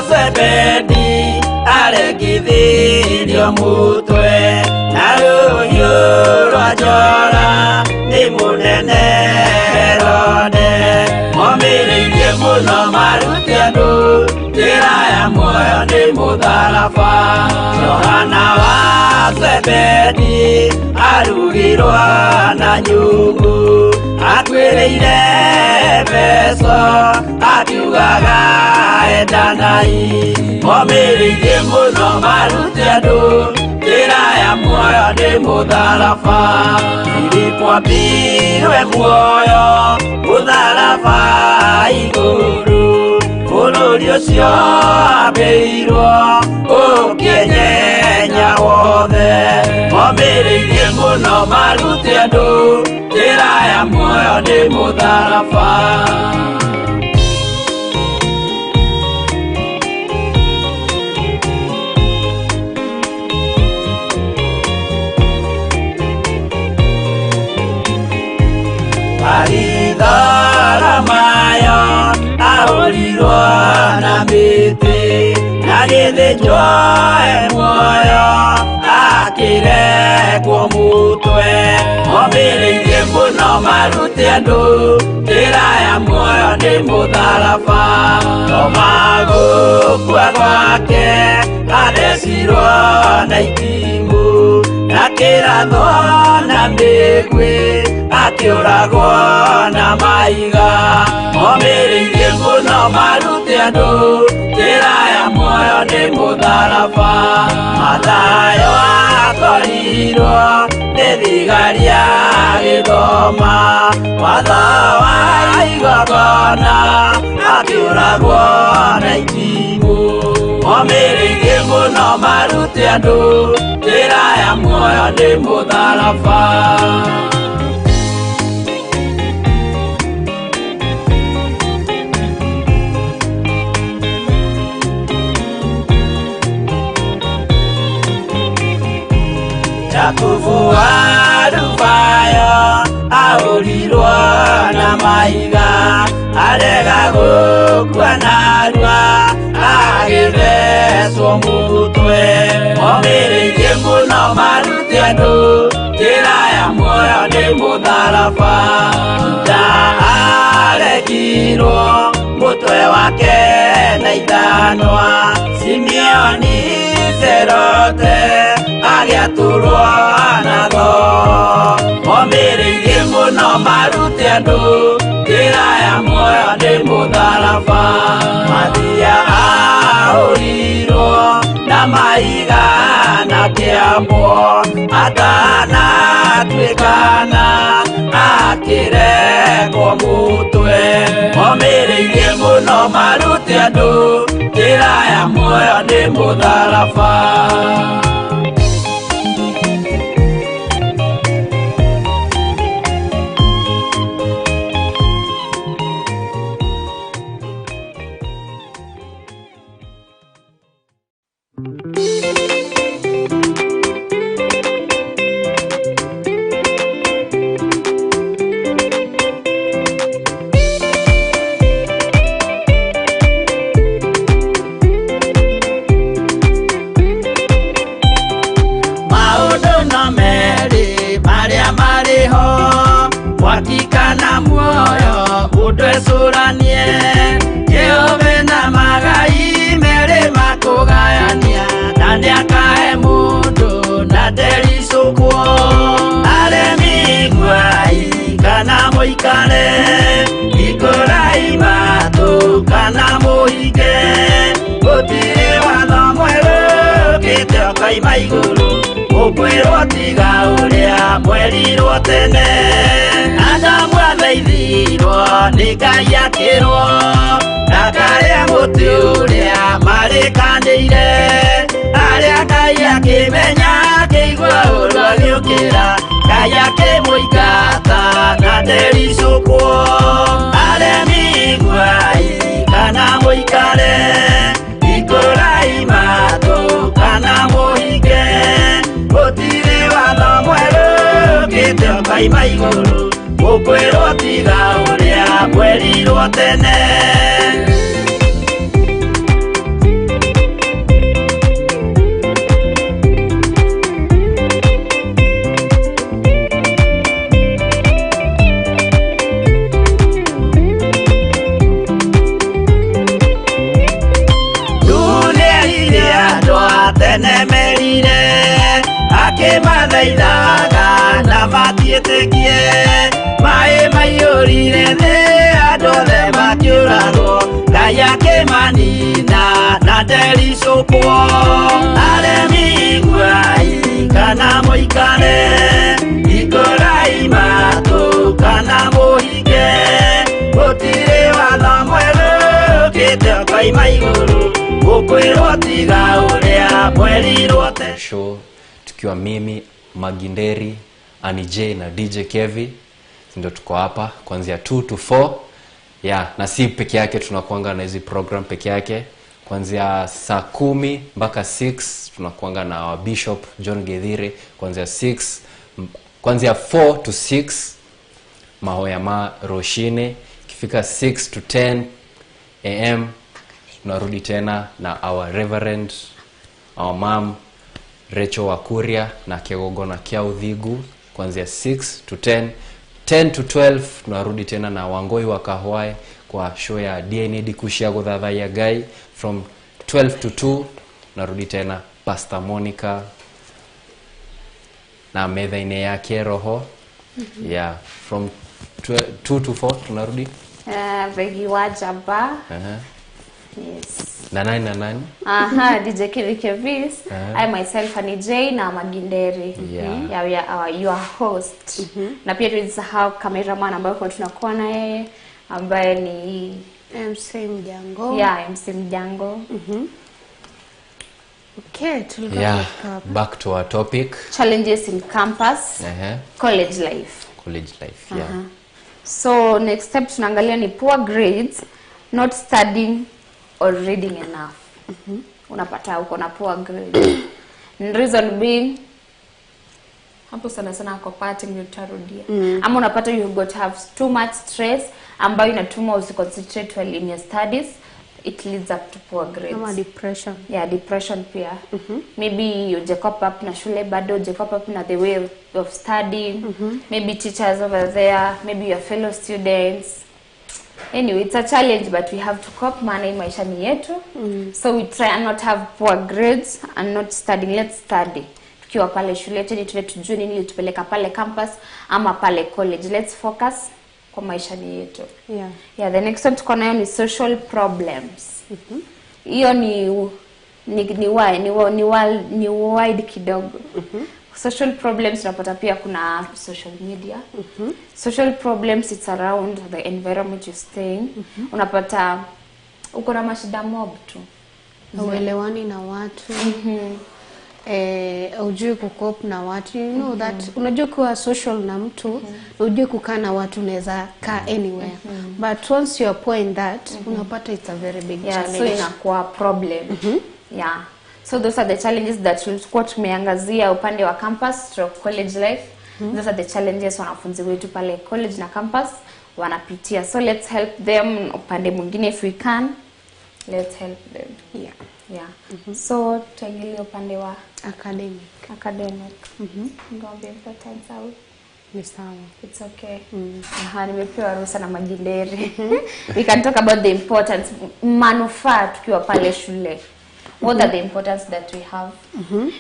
Zebedi aregithirio mũtwe na rũhiũ rwa njora nĩ mũnene Herode momĩrĩirie mũno marute andũ njĩra ya muoyo nĩ mũtharaba Johana wa bedi arugirwa na nyungu atwireire beso akiugaga endanai momiririe muno maruti andu njira ya muoyo ni mutharaba Filipo ambirwe muoyo mutharaba iguru bururi ucio ambirwo ukinyenya wothe momiririe muno maruti andu njira ya muoyo ni mutharaba Aridara mayo aulirwo na miti nagithĩnjwo muoyo akirekwo mutwe momĩrĩirie mũno maruti andu njĩra ya muoyo nĩ mũtharaba no magũkua gwake athecirwo na itimũ na kĩratho na mĩguĩ akiũragwo na maiga momĩrĩirie mũno maruti andu njĩra ya muoyo nĩ mũtharaba mathayo akorirwo nĩ thigari ya gĩthoma watho wa igongona akiũragwo na itimũ momĩrĩirie mũno maruti andu njĩra ya muoyo nĩ mũtharaba Yakubu arubayo aurirwo na maiga arega gũkua narua agĩthecwo mũtwe momĩrĩirie mũno maruti andu njĩra ya muoyo nĩ mũtharaba Juda aregirwo mũtwe wake na ithanwa Simeoni Zerote agĩatũrwo na tho momĩrĩirie mũno maruti andu njĩra ya muoyo nĩ mũtharaba Mathia aũrirwo na maiga na kĩambo atanatuĩkana akĩrekwo mũtwe momĩrĩirie mũno maruti andu njĩra ya muoyo nĩ mũtharaba Wakikana muoyo udwesuranie Jehova na magai mere makugayania Nani akae mundu na derisukwo Aremi gwai kana muikare Ikurai matu kana muige Gutire watho mweru kite okaima iguru Ukwirwo tiga uria mwerirwo tene Adamu athaithirwo nĩ Ngai akĩrwo ndakarĩa mũtĩ ũrĩa marĩkanĩire arĩa Ngai akĩmenya akĩigua ũndũ agĩũkĩra Ngai akĩmũingata na ndericũkwo aremi gwai kana mũikare ikũrai matũ kana mũhinge gũtirĩ watho mwerũ ũkĩte ũkaima igũrũ Ukwirwo tiga uria mwerirwo tene Dunia iria andũ a tene merire Akimadaidaga na matietekie Mae mayurire the adole makiurago Kaya kemanina na deri sopo Aremi guai kana moikane Ikorai mato kana mohige Otire wana mwelo kete kai maiguru Ukwiro tiga urea mweli rote Show tukiwa mimi MAGGIE NDERI, Ani J na DJ KEVVIS ndio tuko hapa kuanzia 2 to 4. Yeah, na si peke yake tunakuanga na hizi program peke yake. Kuanzia saa 10 mpaka 6 tunakuanga na our Bishop John Gethire kuanzia 6 kuanzia 4 to 6 mahoya ma ruci-ini. Kifika 6 to 10 am tunarudi tena na our Reverend, our mom Recho Wakuria na Kegogo na Kiaudhigu kuanzia 6 to 10 to 12 tunarudi tena na Wangoi wa Kahwae kwa show ya DND kushia godhadha ya gai. From 12 to 2 tunarudi tena Pastor Monica na medhaine yake roho. Yeah, from 2 to 4 tunarudi Theegi Wa Njamba. Yes. Na nani? DJ KEVVIS. I myself Ani J na MAGGIE NDERI. Yeah, we are your host. Na pia tulisahau cameraman ambaye tunakuwa na yeye ambaye ni MC Mjango. Yeah, MC Mjango. Okay, yeah, back to our topic. Challenges in campus. College life. College life, yeah. So next step tunaangalia ni poor grades, not studying or reading enough. Unapata uko na poor grades. Reason being hapo sana kwa party ndio tutarudia. Ama unapata you got to have too much stress ambayo inatuma usiconcentrate well in your studies. It leads up to poor grades. Ama depression. Yeah, depression pia. Maybe you jacob up na shule bado, jacob up na the way of studying. Maybe teachers over there, maybe your fellow students. Anyway, it's a challenge, but we have to cope. Maana maisha ni yetu. So we try and not have poor grades and not studying. Let's study. Tukiwa pale shule tuwe tujue nini litupeleka pale campus ama pale college. Let's focus kwa maisha ni yetu. Yeah, the next one tuko nayo ni social problems. Hiyo ni wide kidogo. Social problems unapata pia kuna social media. Social problems, it's around the environment you're staying. Unapata uko na mashida mob tu. Uelewani na watu. Ujue kucope na watu. You know that unajua kuwa social na mtu, ujue kukaa na watu unaweza kaa anywhere. But once you are point that, unapata it's a very big challenge. So inakuwa problem. Yeah. So those are the challenges that tulikuwa tumeangazia upande wa campus stroke college life. Those are the challenges wanafunzi wetu pale college na campus wanapitia. So let's help them upande mwingine if we can. Let's help them. Yeah. So tuangalie upande wa academic. Ndio important sawa. Ni sawa. It's okay. Nimepewa ruhusa na MAGGIE NDERI. We can talk about the importance, manufaa tukiwa pale shule. What are the importance that we have?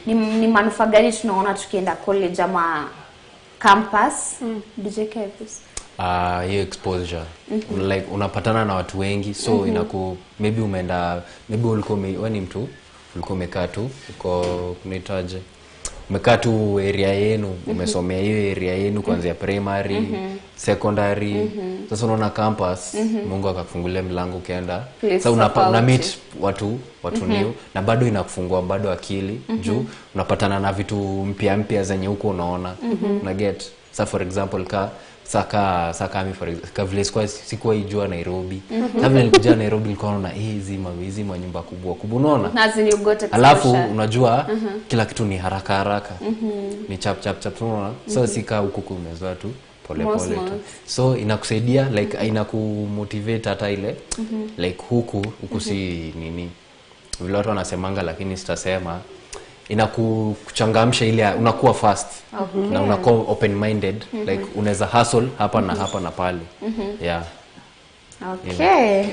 Ni manufaa gani tunaona tukienda college ama campus? DJ KEVVIS. Hiyo exposure. Like unapatana na watu wengi, so maybe umeenda, maybe ulikuwa wewe ni mtu ulikuwa umekaa tu uko kunitaje, umekaa tu area yenu, umesomea hiyo area yenu kuanzia primary, secondary. Sasa unaona campus, Mungu akakufungulia milango ukaenda. Sasa una meet watu new na bado inakufungua bado akili juu unapatana na vitu mpya zenye huko unaona. Una get. So for example Saka mi for example vile sikuwa ijua Nairobi. Sasa vile nilikuja Nairobi nilikuwa naona hizi nyumba kubwa unaona. Alafu unajua kila kitu ni haraka. Ni chap unaona. So sika huko kumezoa tu pole tu. So inakusaidia like inakumotivate hata ile like huku si nini. Vile watu wanasemanga lakini sitasema inakuchangamsha ile unakuwa fast na unakuwa open minded like unaweza hustle hapa na pale. Yeah. Okay.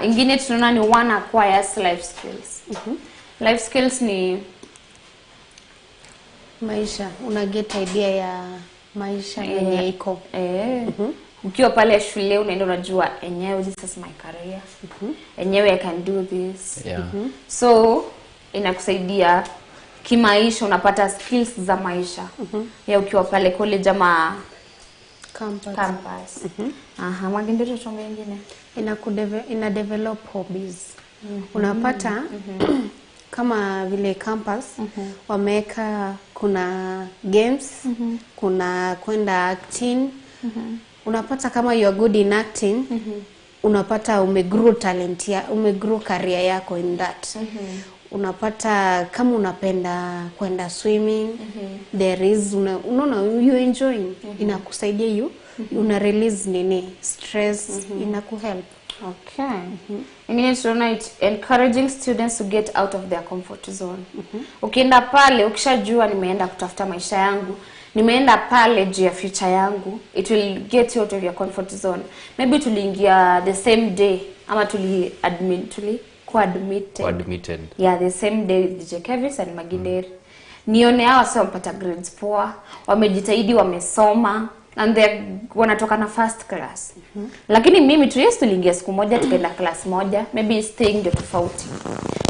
Ingine tunaona ni one acquires life skills. Life skills ni Maisha, una get idea ya maisha yenye iko. Ukiwa pale shule unaenda unajua enyewe this is my career. Enyewe I can do this. So inakusaidia kimaisha, unapata skills za maisha. Ya ukiwa pale college ama campus. Magindiri chombo nyingine. Ina develop hobbies. Unapata kama vile campus wameka kuna games, kuna kwenda acting. Unapata kama you are good in acting, unapata umegrow talent ya umegrow career yako in that. Unapata kama unapenda kwenda swimming, there is unaona you enjoying, inakusaidia you una release nini stress, inakuhelp. Okay. Ingine tunaona it encouraging students to get out of their comfort zone. Ukienda pale ukishajua nimeenda kutafuta maisha yangu, nimeenda pale juu ya future yangu, it will get you out of your comfort zone. Maybe tuliingia the same day ama admitted. Yeah, the same day with DJ KEVVIS and MAGGIE. Nione hawa sasa wamepata grades poa, wamejitahidi, wamesoma and they wanatoka na first class. Lakini mimi tuliingia siku moja tukaenda class moja, maybe staying ndio tofauti.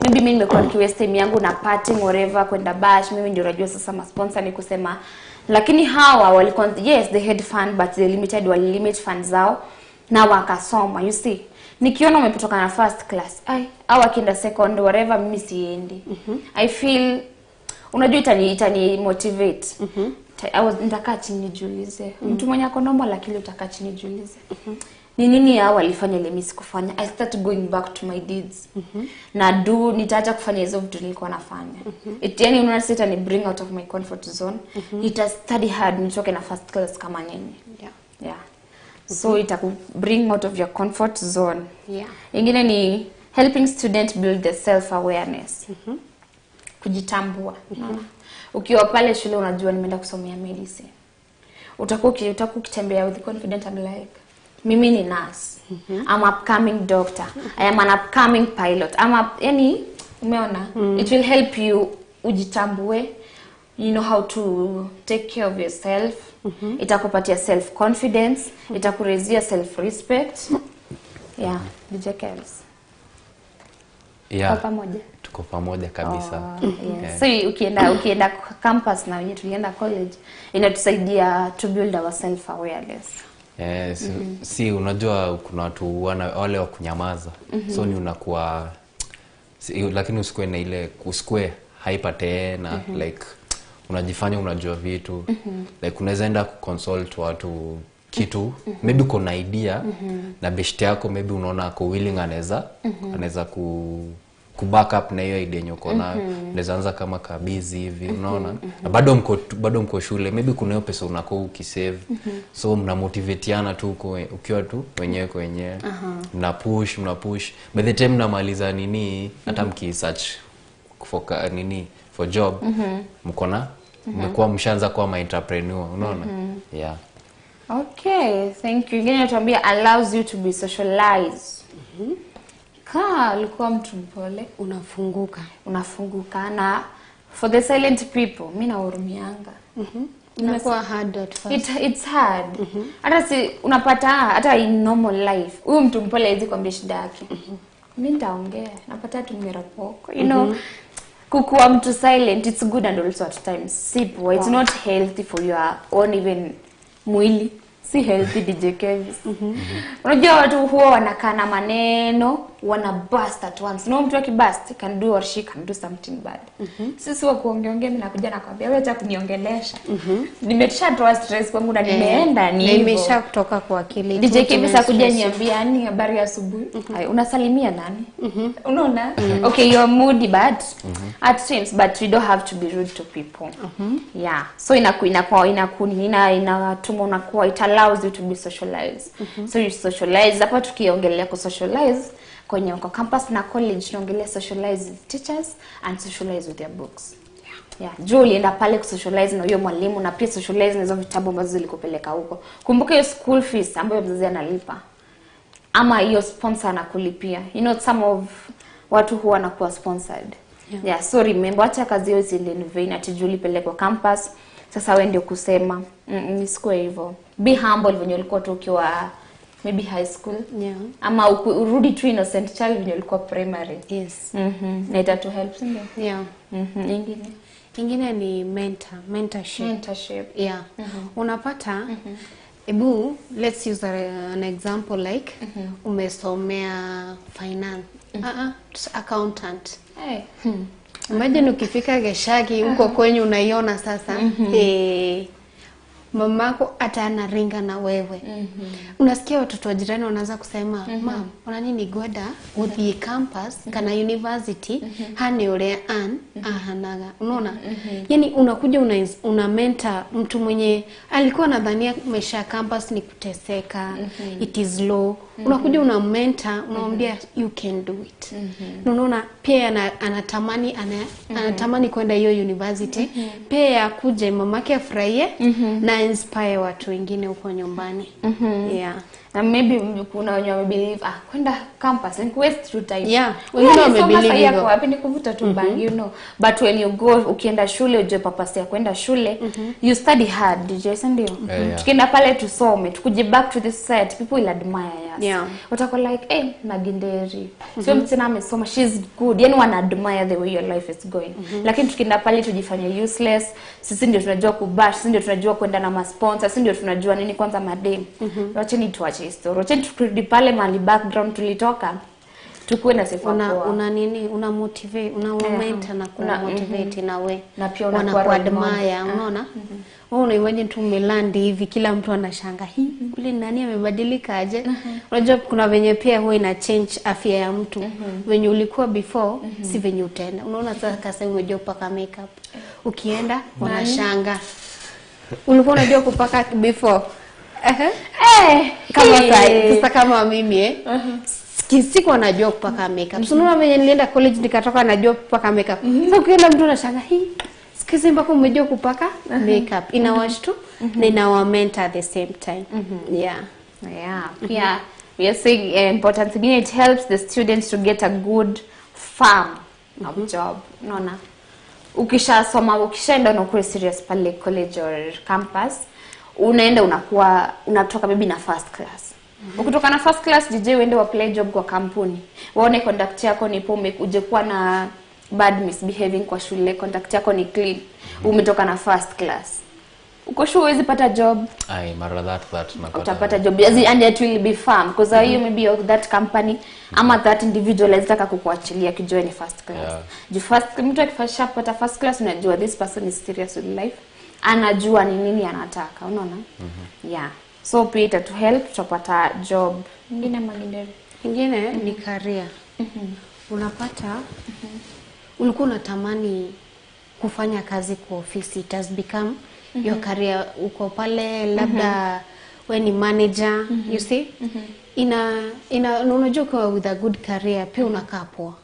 Maybe mimi nimekuwa nikiwaste time yangu na partying whatever, kwenda bash, mimi ndio najua sasa ma sponsor ni kusema. Lakini hawa walikuwa yes they had fun but they limit fun zao na wakasoma. You see, nikiona umetoka na first class au akienda second whatever, mimi siendi. I feel unajua itani motivate. Nitakaa chini nijiulize. Mtu mwenye ako normal lakini utakaa chini nijiulize. Ni nini hao walifanya ile mimi sikufanya? I start going back to my deeds. Na nitaacha kufanya hizo vitu nilikuwa nafanya. Yani unaona sasa ni bring out of my comfort zone. Nita study hard nitoke na first class kama nini. Yeah. So itaku bring out of your comfort zone. Ingine ni helping student build their self awareness. Kujitambua. Ukiwa pale shule unajua nimeenda kusomea medicine. Utakuwa ukitembea with confident and like mimi ni nurse. I'm upcoming doctor. I am an upcoming pilot. Yani umeona? It will help you ujitambue. You know how to take care of yourself. Itakupatia self confidence, itakurezia self respect. Yeah, DJ KEVVIS. Yeah. Pamoja. Tuko pamoja kabisa. So ukienda campus na wenyewe tulienda college, inatusaidia to build our self awareness. Yes, si unajua kuna watu wale wa kunyamaza. So ni unakuwa lakini usikue na ile usikue hyper tena like unajifanya unajua vitu. Like unaweza enda kuconsult watu kitu, maybe uko na idea na best yako maybe unaona ako willing anaweza ku back up na hiyo idea nyoko nayo. Unaweza anza kama kabizi hivi, unaona? Na bado mko shule, maybe kuna hiyo pesa unako ukisave. So mna motivateana tu ukiwa tu wenyewe kwa wenyewe. Mna push. By the time mnamaliza nini hata mkisearch for job, mkona mmekuwa mshaanza kuwa entrepreneur, unaona? Yeah. Okay, thank you. Again natuambia allows you to be socialized. Ulikuwa mtu mpole, unafunguka na for the silent people mimi nahurumianga. Inakuwa hard at first. It's hard. Hata si unapata hata in normal life. Huyu mtu mpole hizi kwambia shida yake. Mimi nitaongea, napata tu mirapoko. You know, kukuwa mtu silent it's good and also at times simple. It's not healthy for your own even mwili. Si healthy DJ KEVVIS. Unajua watu huwa wanakaa na maneno, wana burst at once. No mtu akiburst can do or she can do something bad. Sisi wa kuongea mimi nakuja nakwambia wewe acha kuniongelesha. Nimeshatoa stress kwangu na nimeenda ni hivyo. Nimesha kutoka kwa akili. DJ KEVVIS akuja niambia ni habari ya asubuhi. Unasalimia nani? Unaona? Okay, you're moody but at times but we don't have to be rude to people. Yeah. So inatuma unakuwa it allows you to be socialized. So you socialize. Hapa tukiongelea ku socialize kwenye kwa campus na college tunaongelea socialize with teachers and socialize with their books. Yeah. Julie enda pale ku socialize na huyo mwalimu na pia socialize na hizo vitabu ambazo zilikupeleka huko. Kumbuka hiyo school fees ambayo mzazi analipa. Ama hiyo sponsor anakulipia. You know some of watu huwa wanakuwa sponsored. Yeah, so remember acha kazi hiyo zile in vain atijuli pelekwa campus. Sasa wewe ndio kusema nisikue hivyo. Be humble when ulikuwa ukiwa maybe high school. Yeah. Ama urudi tu innocent child when ulikuwa primary. Yes. Na ita to help ndio. Yeah. Ingine ni mentorship. Yeah. Unapata ebu let's use an example like umesomea finance. Accountant. Hey. Imagine ukifika Geshagi huko kwenye unaiona sasa. Mamako hata anaringa na wewe. Unasikia watoto wa jirani wanaanza kusema, "Mom, una nini gwada uthi campus kana university hani ule ahanaga." Unaona? Yani unakuja una mentor mtu mwenye alikuwa anadhania maisha ya campus ni kuteseka, it is low. Unakuja una mentor, unamwambia you can do it. Unaona? Pia anatamani kwenda hiyo university. Pia akuje mamake afurahie na inspire watu wengine huko nyumbani. Yeah. And maybe kuna wenye believe kwenda campus and waste your time. Yeah. Wengine wamebelieve hivyo. Wapi ni kuvuta tu bang, you know. But when you go ukienda shule uje purpose ya kwenda shule, you study hard, DJ ndio. Tukienda pale tusome, tukuje back to the society, people will admire us. Yeah. Watako like, Maggie NDERI. So mtsina amesoma, she's good. Yani wana admire the way your life is going. Lakini tukienda pale tujifanye useless, sisi ndio tunajua kubash, sisi ndio tunajua kwenda na ma-sponsor, sisi ndio tunajua nini kwanza madem. Wacha ni tuache history. Wacha turudi pale mali background tulitoka. Tukue na sifa kwa. Una nini? Una motivate, una moment na kuna motivate na we. Na pia unakuadmire, unaona? Unaimagine tu umelandi hivi kila mtu anashanga ule nani amebadilika aje. Unajua kuna venye pia huwa ina change afya ya mtu. Venye ulikuwa before si venye utaenda. Unaona sasa kasa umejua kupaka makeup. Ukienda unashanga. Ulikuwa unajua kupaka before. Kama sasa kama mimi siku anajua kupaka makeup. Unaona venye nilienda college nikatoka najua kupaka makeup. Sasa ukienda mtu anashanga sikizi mpaka umejua kupaka makeup. Inawash tu na inawa mentor at the same time. Yeah. Yeah. We are saying important thing, it helps the students to get a good firm of job. Unaona? Ukishaenda unakuwa serious pale college or campus, unaenda unatoka maybe na first class. Ukitoka na first class DJ uende apply job kwa kampuni. Waone conduct yako ni pombe uje kuwa na bad misbehaving kwa shule, conduct yako ni clean. Umetoka na first class. Uko sure huwezi pata job? Mara that utapata job and it will be firm because you maybe of that company ama that individual anataka kukuachilia kijua ni first class. Ju first mtu akifasha pata first class unajua this person is serious with life. Anajua ni nini anataka, unaona? Yeah. So Peter to help tutapata job. Ingine ni career. Unapata ulikuwa unatamani kufanya kazi kwa ofisi, it has become your career. Uko pale labda wewe ni manager, you see? Unajua kwa with a good career pia unakaa poa.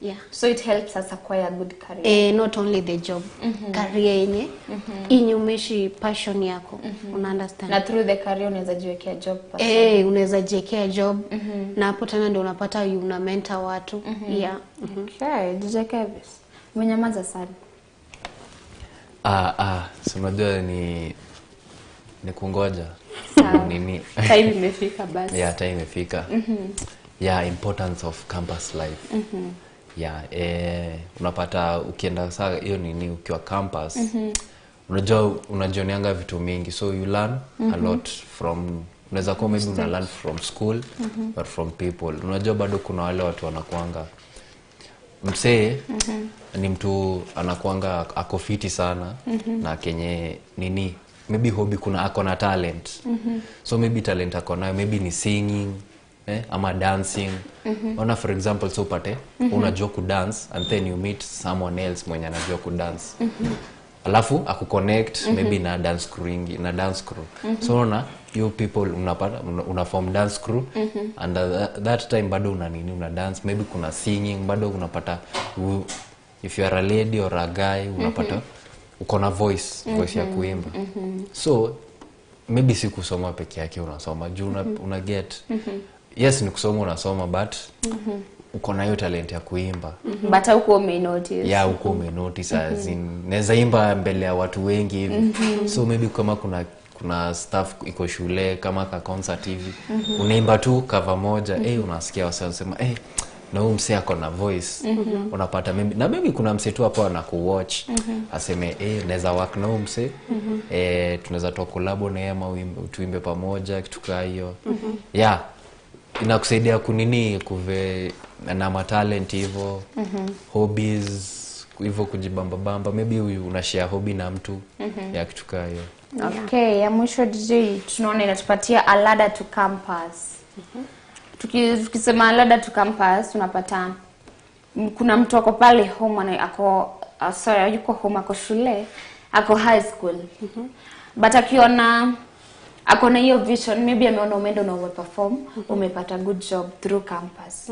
Yeah. So it helps us acquire a good career. Not only the job, career yenye inyumeshi passion yako. Una understand? Na through the career unaweza jiwekea job person. Unaweza jiwekea job. Na hapo tena ndio unapata una mentor watu. Yeah. Okay, DJ KEVVIS. Umenyamaza sana. So unajua ni kungoja. Nini? Time imefika basi. Yeah, time imefika. Yeah, importance of campus life. Yeah, unapata ukienda saa hiyo nini ukiwa campus, unajua unajionianga vitu mingi, so you learn a lot from, unaweza kuwa maybe una learn from school, but from people. Unajua bado kuna wale watu wanakuanga msee ni mtu anakuanga ako fiti sana na kenye nini maybe hobby kuna ako na talent. So maybe talent ako nayo maybe ni singing ama dancing. Ona for example so upate unajua ku dance and then you meet someone else mwenye anajua ku dance. Alafu akuconnect maybe na dance crew. So una you people unapata una form dance crew and that time bado una dance, maybe kuna singing bado unapata if you are a lady or a guy unapata uko na voice ya kuimba. So maybe si kusoma peke yake unasoma juu una get yes ni kusoma unasoma but uko na hiyo talent ya kuimba. But huko umenotice. Yeah, huko umenotice as in naweza imba mbele ya watu wengi hivi. So maybe kama kuna staff iko shule kama ka concert hivi, unaimba tu cover moja, unasikia wasa wanasema na huyu msee ako na voice. Unapata maybe kuna msee tu hapo anakuwatch aseme naweza work na huyu msee, tunaweza toa collab na yeye ama tuimbe pamoja kitu kama hiyo. Yeah, inakusaidia kunini kuve na talent hivyo, hobbies hivyo, kujibamba bamba, maybe unashare hobby na mtu ya kitu kama hiyo. Okay, ya mwisho DJ tunaona inatupatia a ladder to campus. Tukisema ladder to campus tunapata kuna mtu ako pale home yuko home, ako shule, ako high school. But akiona akona hiyo vision, maybe ameona umeenda na umeperform, umepata good job through campus.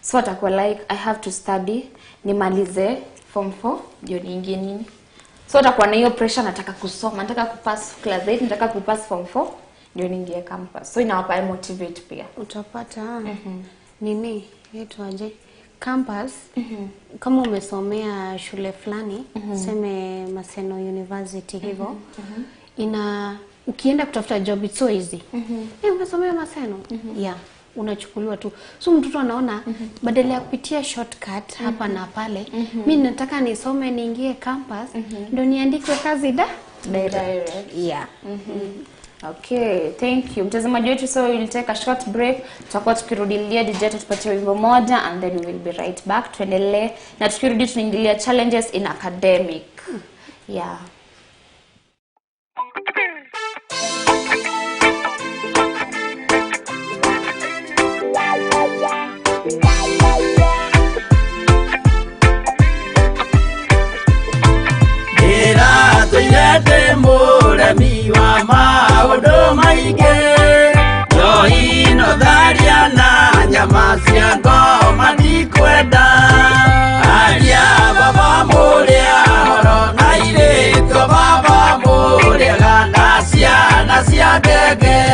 So atakuwa like I have to study, nimalize form 4 ndio niingie nini. So atakuwa na hiyo pressure, nataka kusoma, nataka kupass class 8, nataka kupass form 4 ndio niingie campus. So inawapa motivate pia. Utapata nini aje campus kama umesomea shule fulani, seme Maseno University hivyo, ukienda kutafuta job it's so easy. Umesomea Maseno, unachukuliwa tu. So mtoto anaona badala ya kupitia shortcut hapa na pale, mimi nataka nisome niingie campus ndio niandikwe kazi direct. Okay, thank you. Mtazamaji wetu, so we'll take a short break. Tutakuwa tukirudilia DJ tupatie wimbo moja and then we will be right back. Tuendelee na tukirudi tunaingilia challenges in academic. Muremi wa maundu maingi Joino tharia na nyama cia ngoma ndikwenda aria baba muria horo na ireto baba muria na ciana cia ngenge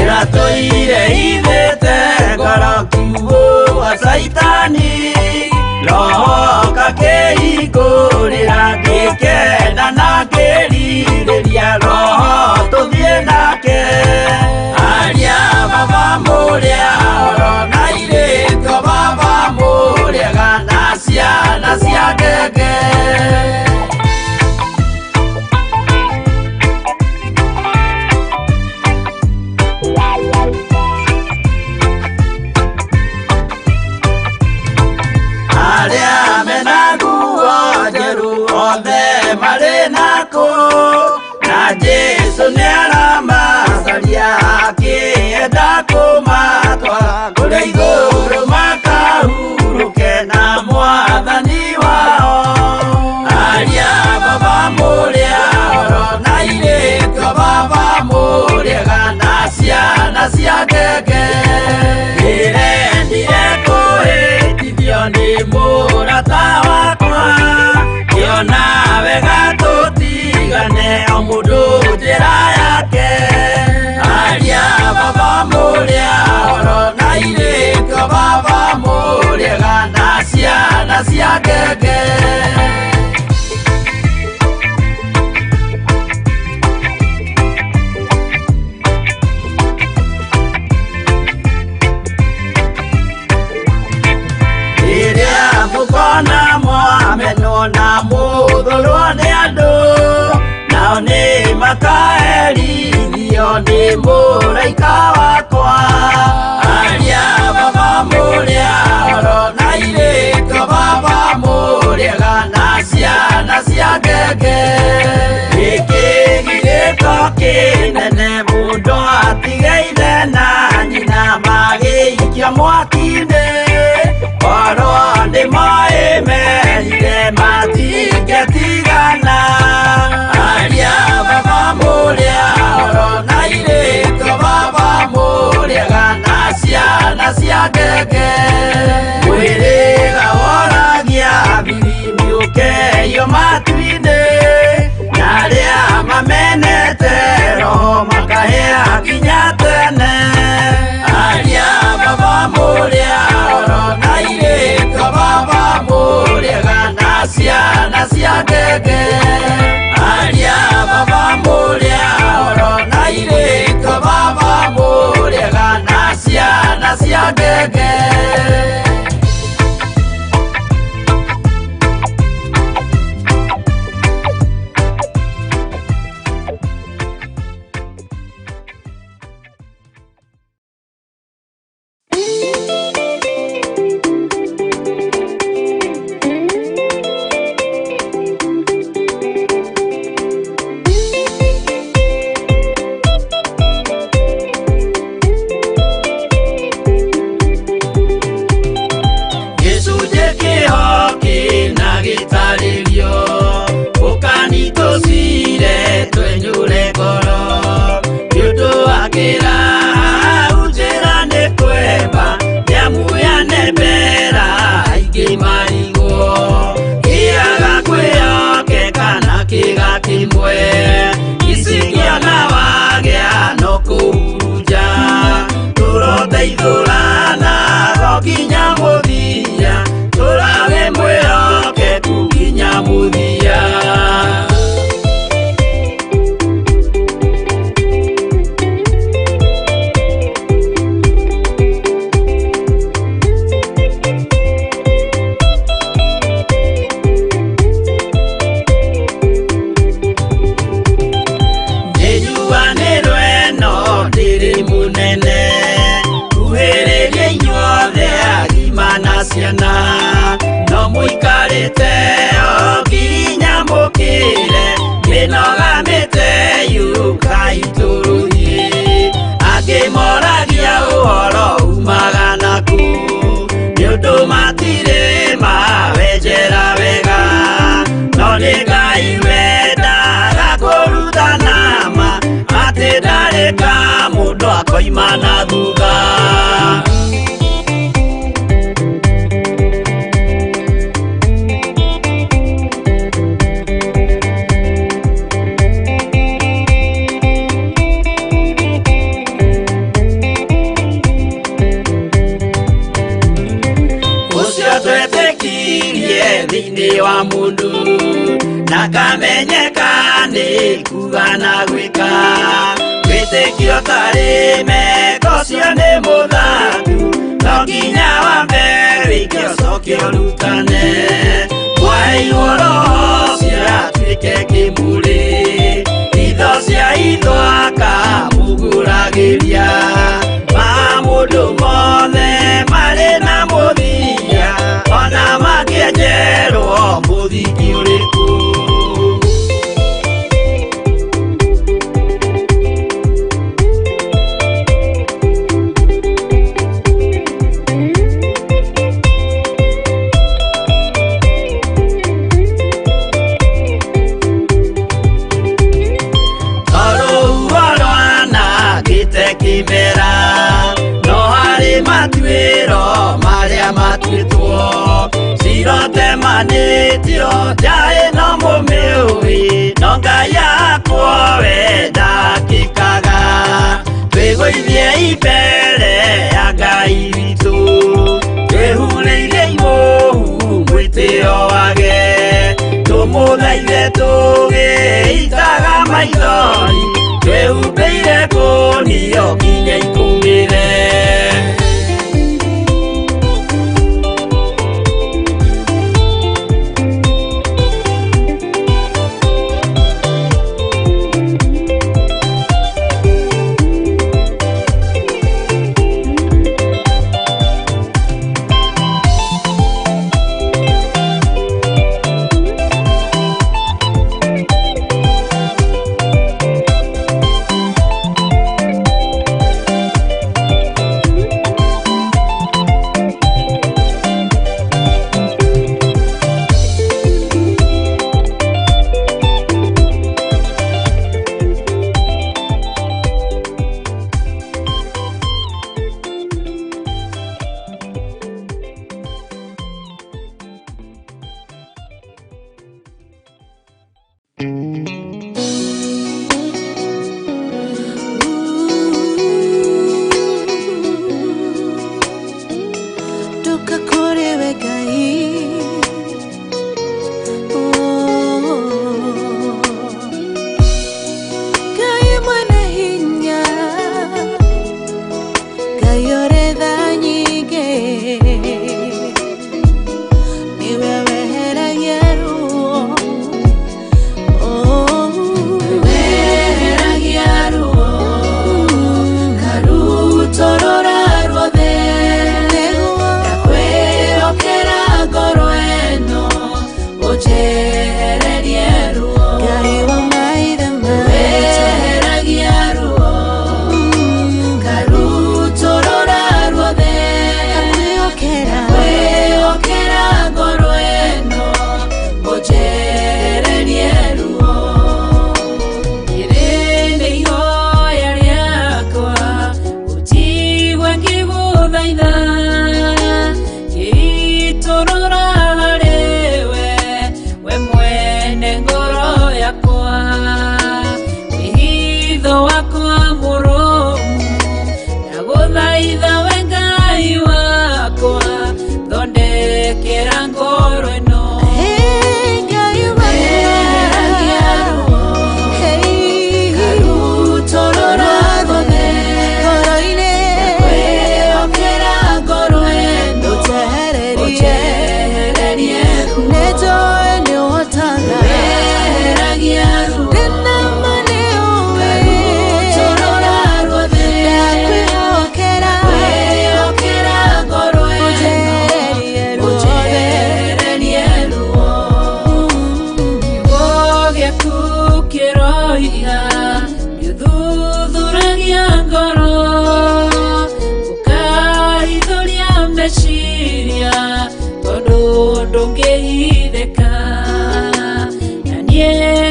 iratoire ithete ngoro kiugo wa saitani roho kakehingurira ngikenda na ngĩrirĩria roho tũthiĩ nake aria baba mũrĩa horo na irĩtwo baba mũrĩega na ciana cia ngenge aria mena nguo njerũ othe marĩ nako na Jesu nĩaramacaria akĩenda kũmatwara kũrĩa igũrũ makahurũke na Mwathani wao aria baba mũrĩa horo na irĩtwo baba mũrĩega na ciana cia ngenge ndĩrendire kũhĩtithio nĩ mũrata wakwa kĩona wega tũtigane o mũndũ njĩra yake aria baba mũrĩa horo na irĩtwo baba mũrĩega na ciana cia ngenge Mukona mwamenwo na muthurwo nĩ andũ nao nĩ makaherithio nĩ mũraika wakwa aria baba mũrĩa horo na irĩtwo baba mũrĩega na ciana cia ngenge gĩkĩ gĩrĩko kĩnene mũndũ atigeire na nyina magĩikio mwaki-inĩ oro ndĩ moĩ merire matingetigana aria baba mũrĩa horo na irĩtwo baba mũrĩega na ciana cia ngenge mwĩrĩga woragia birimi ũkeio matu-inĩ na arĩa mamenete roho makahĩa nginya tene aria baba mũrĩa horo na koimana thutha. Thini wa mundu nakamenyeka ni kuga na gwika witikio tari meko cio ni muthangu no nginya wambe wikio cokio rutane kwa iguru cia twike kimuri itho cia ithwaka muguragiria ma mundu mothe mari na muthia ona makienjerwo muthiki uriku. Kimera no hari matwiro maria matwitwo sirote manitio jae no mumiui no ngaya kwowe ndakikaga twigwithie ibere ya Ngai witu twehureire imuhu mwitio wage tumuthaithe tugiitaga maithori twehumbĩire kũnio nginya ikumĩre.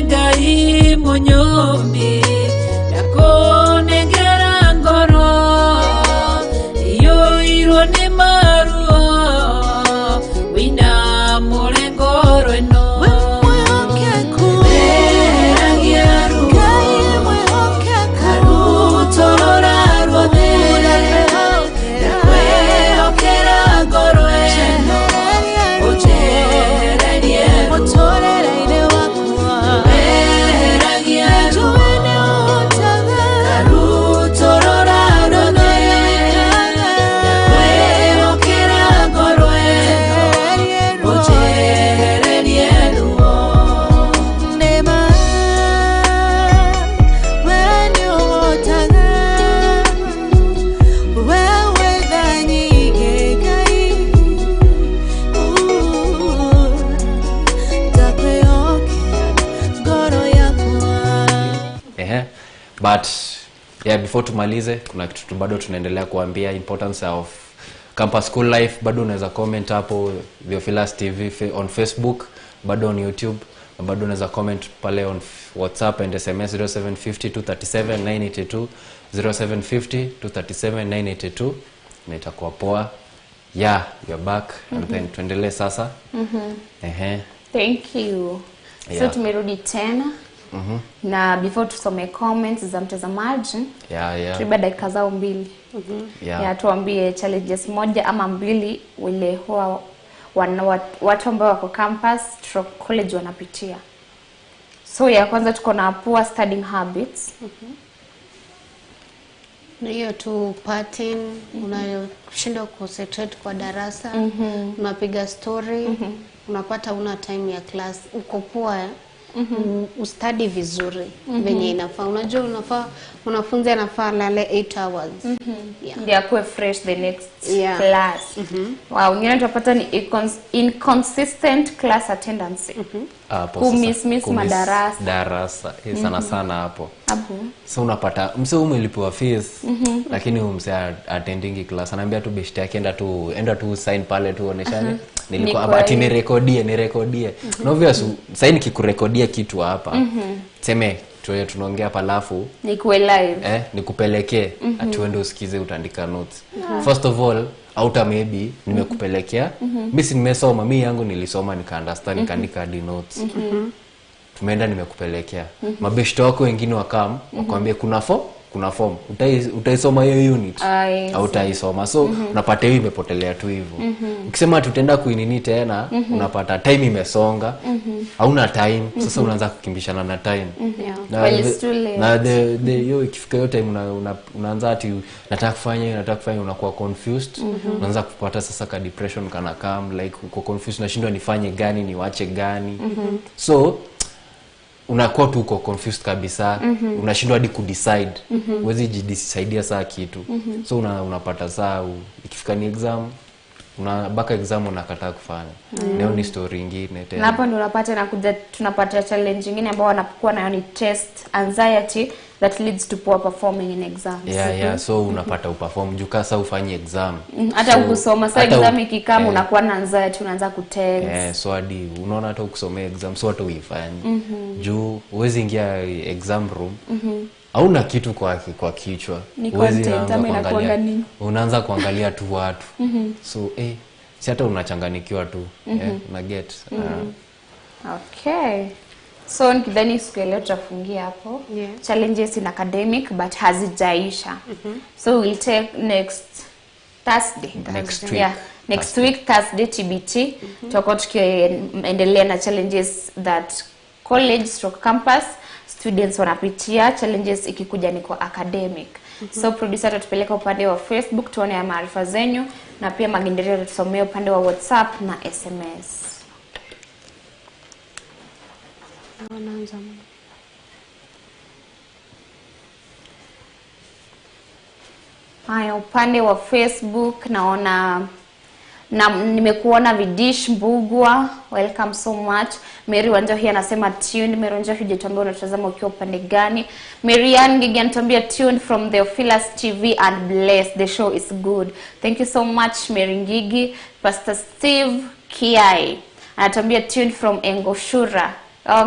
Ngai munyumbi, nakunengera ngoro na murengo rweno But yeah, before tumalize kuna kitu bado tunaendelea kuambia importance of campus school life. Bado unaweza comment hapo Theophilus TV on Facebook, bado on YouTube, bado unaweza comment pale on WhatsApp and SMS 0750237982 0750237982 na itakuwa poa. Yeah, you're back and then tuendelee sasa. Thank you. Yeah. So tumerudi tena. Na before tusome comments za mtazamaji, tuiba dakika zao 2. Ya tuambie challenges moja ama 2 wale huwa watu ambao wako campus stroke college wanapitia. So ya kwanza tuko na poor studying habits. Na hiyo tu pattern unayoshindwa concentrate kwa darasa, unapiga story, unapata una time ya class, uko poa ustadi vizuri venye inafaa. Unajua unafunzi anafaa lale 8 hours. Ndio akuwe fresh the next class. Wow, wengine tutapata ni inconsistent class attendance. Miss madarasa sana sana hapo. So unapata mse umelipiwa fees lakini mse attending class anaambia tu best yake enda tu sign pale tu oneshane nilikuwa abati ni recordie. No obvious sign kikurekodia kitu hapa. Seme tunaongea palafu nikuwe live nikupelekee atuende usikize utaandika notes. First of all maybe nimekupelekea mimi si nimesoma, mimi yangu nilisoma nika understand nikaandika hadi notes. Tumeenda nimekupelekea mabeshto wako wengine wakam wakwambia kuna form utaisoma hiyo unit au utaisoma. So unapata hiyo imepotelea tu hivyo. Ukisema tutaenda kuinini tena unapata time imesonga, hauna time. Sasa unaanza kukimbishana na time. Na the ikifika hiyo time unaanza ati nataka kufanya unakuwa confused. Unaanza kupata sasa ka depression kana come like uko confused, unashindwa nifanye gani niwache gani. So unakuwa tu uko confused kabisa. Unashindwa hadi kudecide. Huwezi jidecide saa kitu. So unapata saa ikifika ni exam unabaka exam unakataa kufanya. Leo ni story nyingine tena. Na hapo ndio unapata na kuja tunapata challenge nyingine ambao wanapokuwa nayo ni test anxiety that leads to poor performing in exams. So unapata uperform juu kasa ufanye exam. Hata kusoma saa exam ikikama unakuwa na anxiety, unaanza kutense. So hadi unaona hata ukisomea exam so hata uifanye. Juu huwezi ingia exam room. Hauna kitu kwa kichwa. Huwezi kuangalia. Unaanza kuangalia tu watu. So si hata unachanganikiwa tu. Na get. Okay. So nikidhani siku leo tutafungia hapo. Challenges in academic but hazijaisha. So we'll take next Thursday. Next week Thursday TBT. Tutakuwa tukiendelea na challenges that college stroke campus students wanapitia. Challenges ikikuja ni kwa academic. So producer atatupeleka upande wa Facebook tuone ya maarifa zenyu, na pia MAGGIE atusomea upande wa WhatsApp na SMS. Haya, upande wa Facebook naona nimekuona Vidish Mbugwa, welcome so much. Mary Wanjohi anasema tuned. Mary Wanjohi hujatuambia unatazama ukiwa upande gani. Marianne Ngigi anatuambia tuned from Theophilus TV and bless, the show is good. Thank you so much Mary Ngigi. Pastor Steve Kiai anatuambia tuned from Engoshura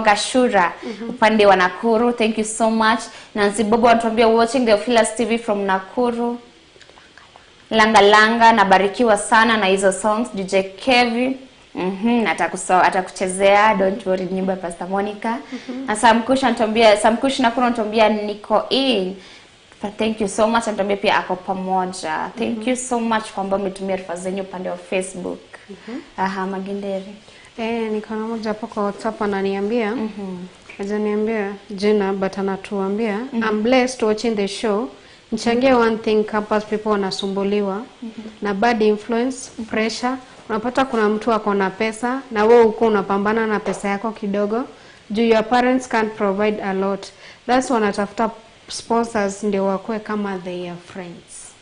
Gashura upande wa Nakuru. Thank you so much. Nancy Bobo anatuambia watching Theophilus TV from Nakuru. Langa nabarikiwa sana na hizo songs DJ Kevi. Atakuchezea don't worry nyimbo ya Pastor Monica. Na Samkush na kuna anatuambia niko in. But thank you so much, anatuambia pia ako pamoja. Thank you so much kwamba umetumia rifa zenyu upande wa Facebook. Maginderi. Niko na moja hapo kwa WhatsApp ananiambia. Hajaniambia jina but anatuambia I'm blessed watching the show. Nichangie one thing campus people wanasumbuliwa na bad influence, pressure. Unapata kuna mtu ako na pesa na wewe uko unapambana na pesa yako kidogo. Your parents can't provide a lot. That's wanatafuta sponsors ndio wakue kama their friends.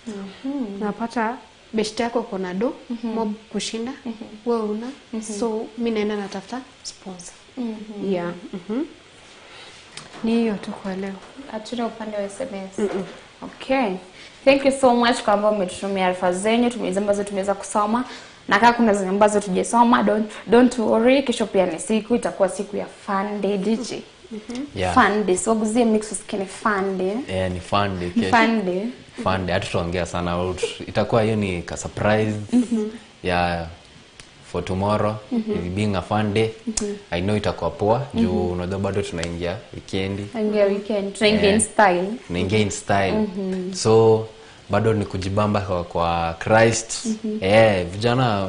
Unapata best yako kuna do mob kushinda wewe una so mimi naenda natafuta sponsor. Yeah. Ni hiyo tu kwa leo. Hatuna upande wa SMS. Okay. Thank you so much kwa ambao umetutumia arifa zenyu, ambazo tumeweza kusoma. Na kama kuna zile ambazo tujasoma, don't worry, kesho pia ni siku, itakuwa siku ya fun day DJ. Fun day. So guzie mix usikene fun day. Ni fun day kesho. Fun day. Fun day. Hatutaongea sana, itakuwa hiyo ni ka surprise. For tomorrow, it being a fun day. I know itakuwa poa juu unajua bado tunaingia weekend. Tunaingia in style. Tunaingia in style. So bado ni kujibamba kwa Christ. Vijana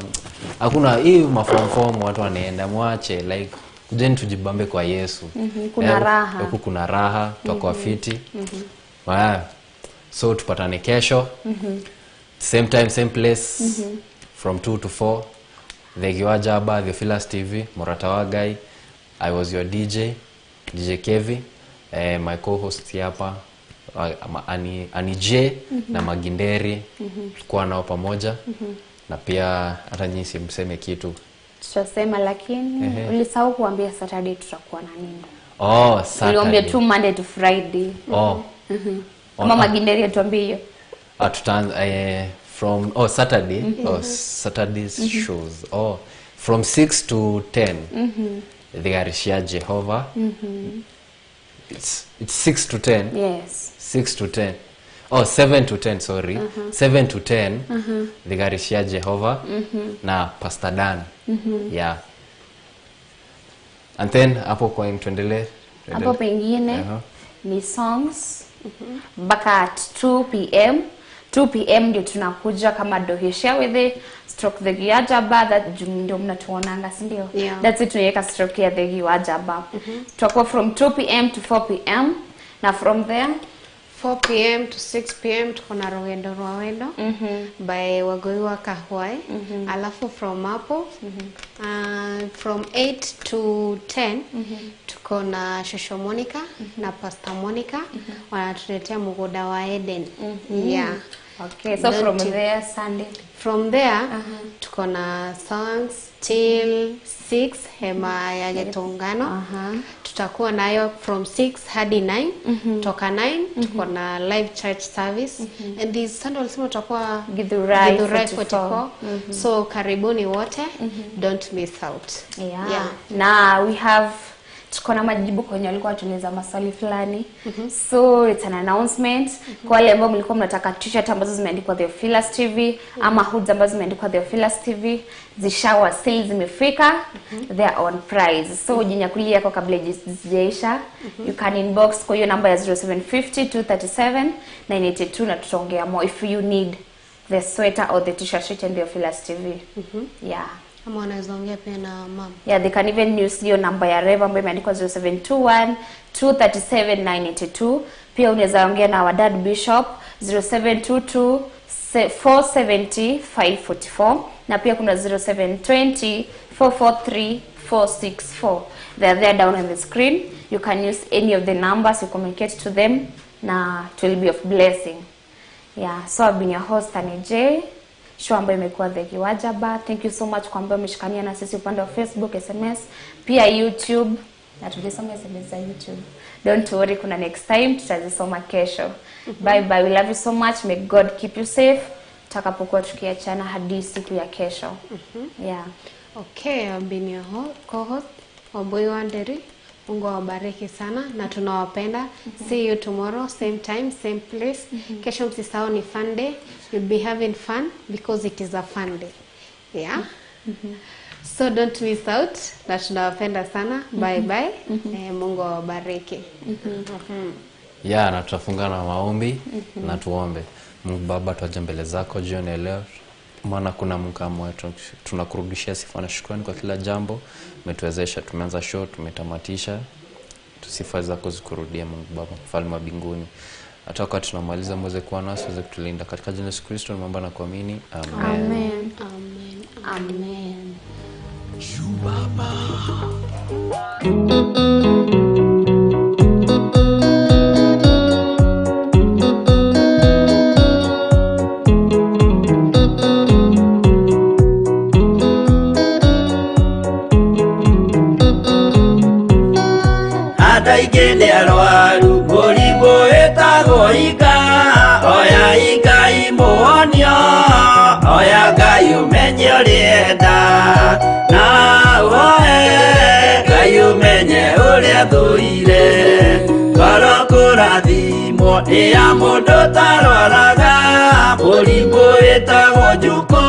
hakuna hii maform watu wanaenda mwache like kujeni tujibambe kwa Yesu. Kuna raha. Huko kuna raha, tutakuwa fiti. So tupatane kesho. Same time, same place. From 2 to 4. Theegi Wa Njamba, Theophilus TV, Moratawagai. I was your DJ KEVVIS. My co-host hapa Ani J na Maginderi. Tulikuwa nao pamoja. Na pia hata nyinyi simseme kitu. Tutasema lakini ulisahau kuambia Saturday tutakuwa na nini? Saturday. Uliambia tu Monday to Friday. Kama Maginderi atuambie hiyo. Tutaanza from Saturday Saturday's shows from 6 to 10 Thegarishia Jehovah. It's 6 to 10. Yes, 6 to 10. 7 to 10, sorry. 7 to 10 Thegarishia Jehovah na Pastor Dan. Yeah. And then hapo kwa tuendelee. Hapo pengine ni songs mpaka at 2 p.m. 2 p.m. ndio tunakuja kama dohesha with the stroke Theegi Wa Njamba, that ndio mnatuonanga si ndio? That's it, tunaweka stroke ya Theegi Wa Njamba. Tutakuwa from 2 p.m. to 4 p.m. na from there 4 p.m. to 6 p.m. tuko na Rwendo by Wagoi wa Kahwai. Alafu from hapo from 8 to 10 tuko na Shosho Monica na Pastor Monica wanatuletea Mugoda wa Eden. Okay, so from there Sunday. From there tuko na songs till 6 hema ya Getongano. Tutakuwa nayo from 6 hadi 9. Toka 9 tuko na live church service. And this Sunday also tutakuwa Githurai 44. So karibuni wote. Don't miss out. Now we have tuko na majibu kwenye walikuwa tunaweza maswali fulani. So it's an announcement. Kwa wale ambao mlikuwa mnataka t-shirt ambazo zimeandikwa Theophilus TV ama hoods ambazo zimeandikwa Theophilus TV, zishawasili, zimefika. They are on price. So jinyakulia yako kabla zijaisha. You can inbox kwa hiyo namba ya 0750 237 982 na tutaongea more if you need the sweater or the t-shirt and Theophilus TV. Kama wanaweza ongea pia na mama. They can even use hiyo namba ya Rev ambayo imeandikwa 0721 237 982. Pia unaweza ongea na Dad Bishop 0722 470 544 na pia kuna 0720 443 464. They are there down on the screen. You can use any of the numbers, you communicate to them na it will be of blessing. So I've been your host Ani J. Show ambayo imekuwa Theegi Wa Njamba. Thank you so much kwa ambao umeshikania na sisi upande wa Facebook, SMS, pia YouTube. Na tulisoma SMS za YouTube. Don't worry, kuna next time tutazisoma kesho. Bye bye. We love you so much. May God keep you safe. Takapokuwa tukiachana hadi siku ya kesho. Okay, I've been your co-host Wambui wa NDERI. Mungu awabariki sana na tunawapenda. See you tomorrow, same time, same place. Kesho msisahau ni fun day. You'll be having fun because it is a fun day. So don't miss out. Na tunawapenda sana. Bye bye. Mungu awabariki. Ya, na tutafunga na maombi na tuombe. Mungu Baba, tuaje mbele zako jioni leo. Maana kuna mkamo wetu, tunakurudishia sifa na shukrani kwa kila jambo. Umetuwezesha, tumeanza show, tumetamatisha. Sifa zako zikurudia Mungu Baba, mfalme wa mbinguni. Hata wakati tunamaliza mweze kuwa nasi, uweze kutulinda. Katika jina la Yesu Kristo tunaomba na kuamini. Amen. Amen. Amen. Amen. Baba. Ataigene arwaru murigo etagwo ika oya ika imonio oya gayu menye rienda na oe gayu menye uria thuire korokora thimo ya mundu tarwaraga murigo etagwo njuku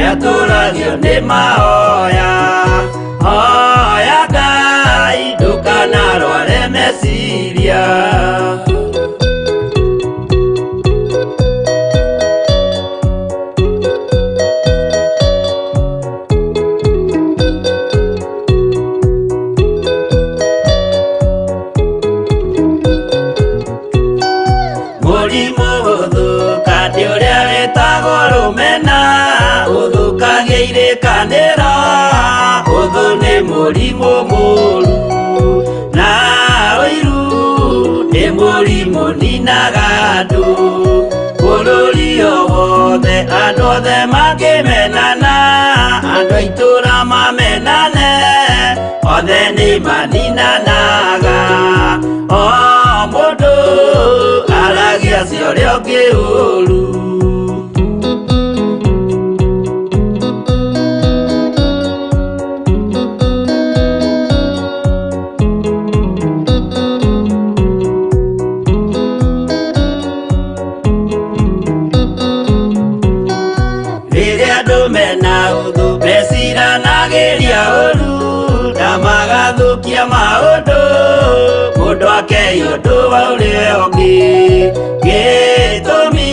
eturagio ni maoya oya gai dukana rware mesiria murimu uthuka ndi uria witagwo rumena uthukagia irikanira uthu ni murimu muru na oiru ni murimu ninaga andu bururi wothe andu othe makimenana andu aitura mamenane othe ni maninanaga o mundu aragia cio kiuru mena uthu besira nageria uru damagathũkia maũndũ mũndũ akei ũndũ wa ũrĩa ũngĩ gĩtũmi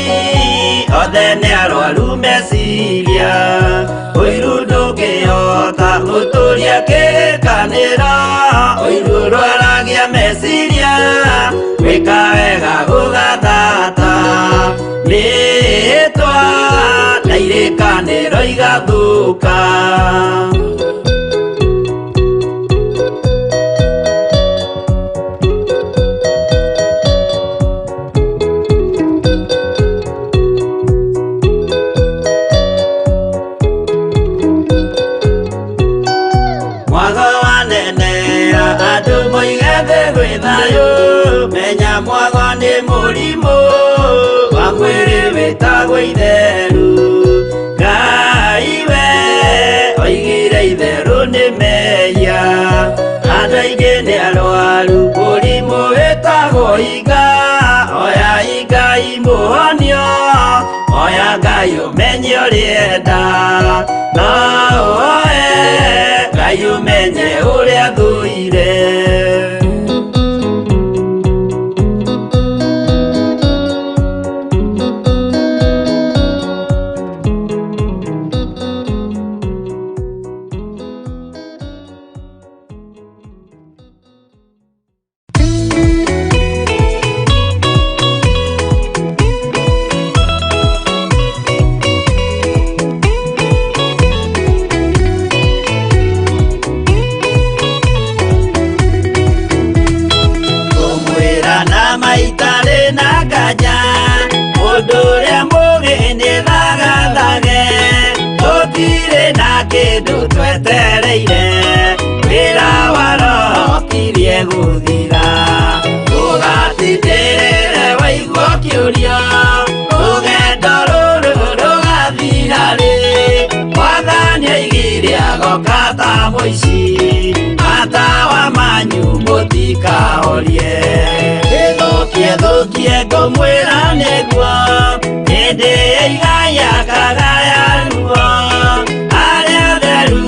othe nĩ arwaru meciria ũiru ndũngĩhota gũtũria kĩrĩkanĩro ũiru rwaragia meciria gwĩka wega gũgathata mĩĩtwa na irikanĩro igathũka mwago wanenera andũ moige thĩ gwĩ thayũ menya mwago nĩ mũrimũ wa mwĩrĩ wĩtagwo itherũ Ngai we oigire itherũ nĩ mehia andũ aingĩ nĩ arwaru mũrimũ wĩtagwo inga oya inga imũhonio oya Ngai ũmenye ũrĩenda no oe Ngai ũmenye ũrĩa thũire kĩndũ twetereire wĩra wa roho tirie gũthira tũgatindĩrĩre waigua kĩũria rũgendo rũrũ rũgathira rĩ mwathani oigire agoka ta mũici matawa manyu mũtikahorie thũkie ngũmwĩra nĩguo hĩndĩ ya igaya kagaya ruo arĩa theru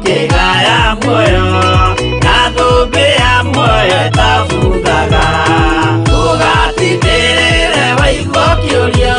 njega ya muoyo na thũmbĩ ya muoyo ĩtabuthaga ũgatindĩrĩre waigua kĩũria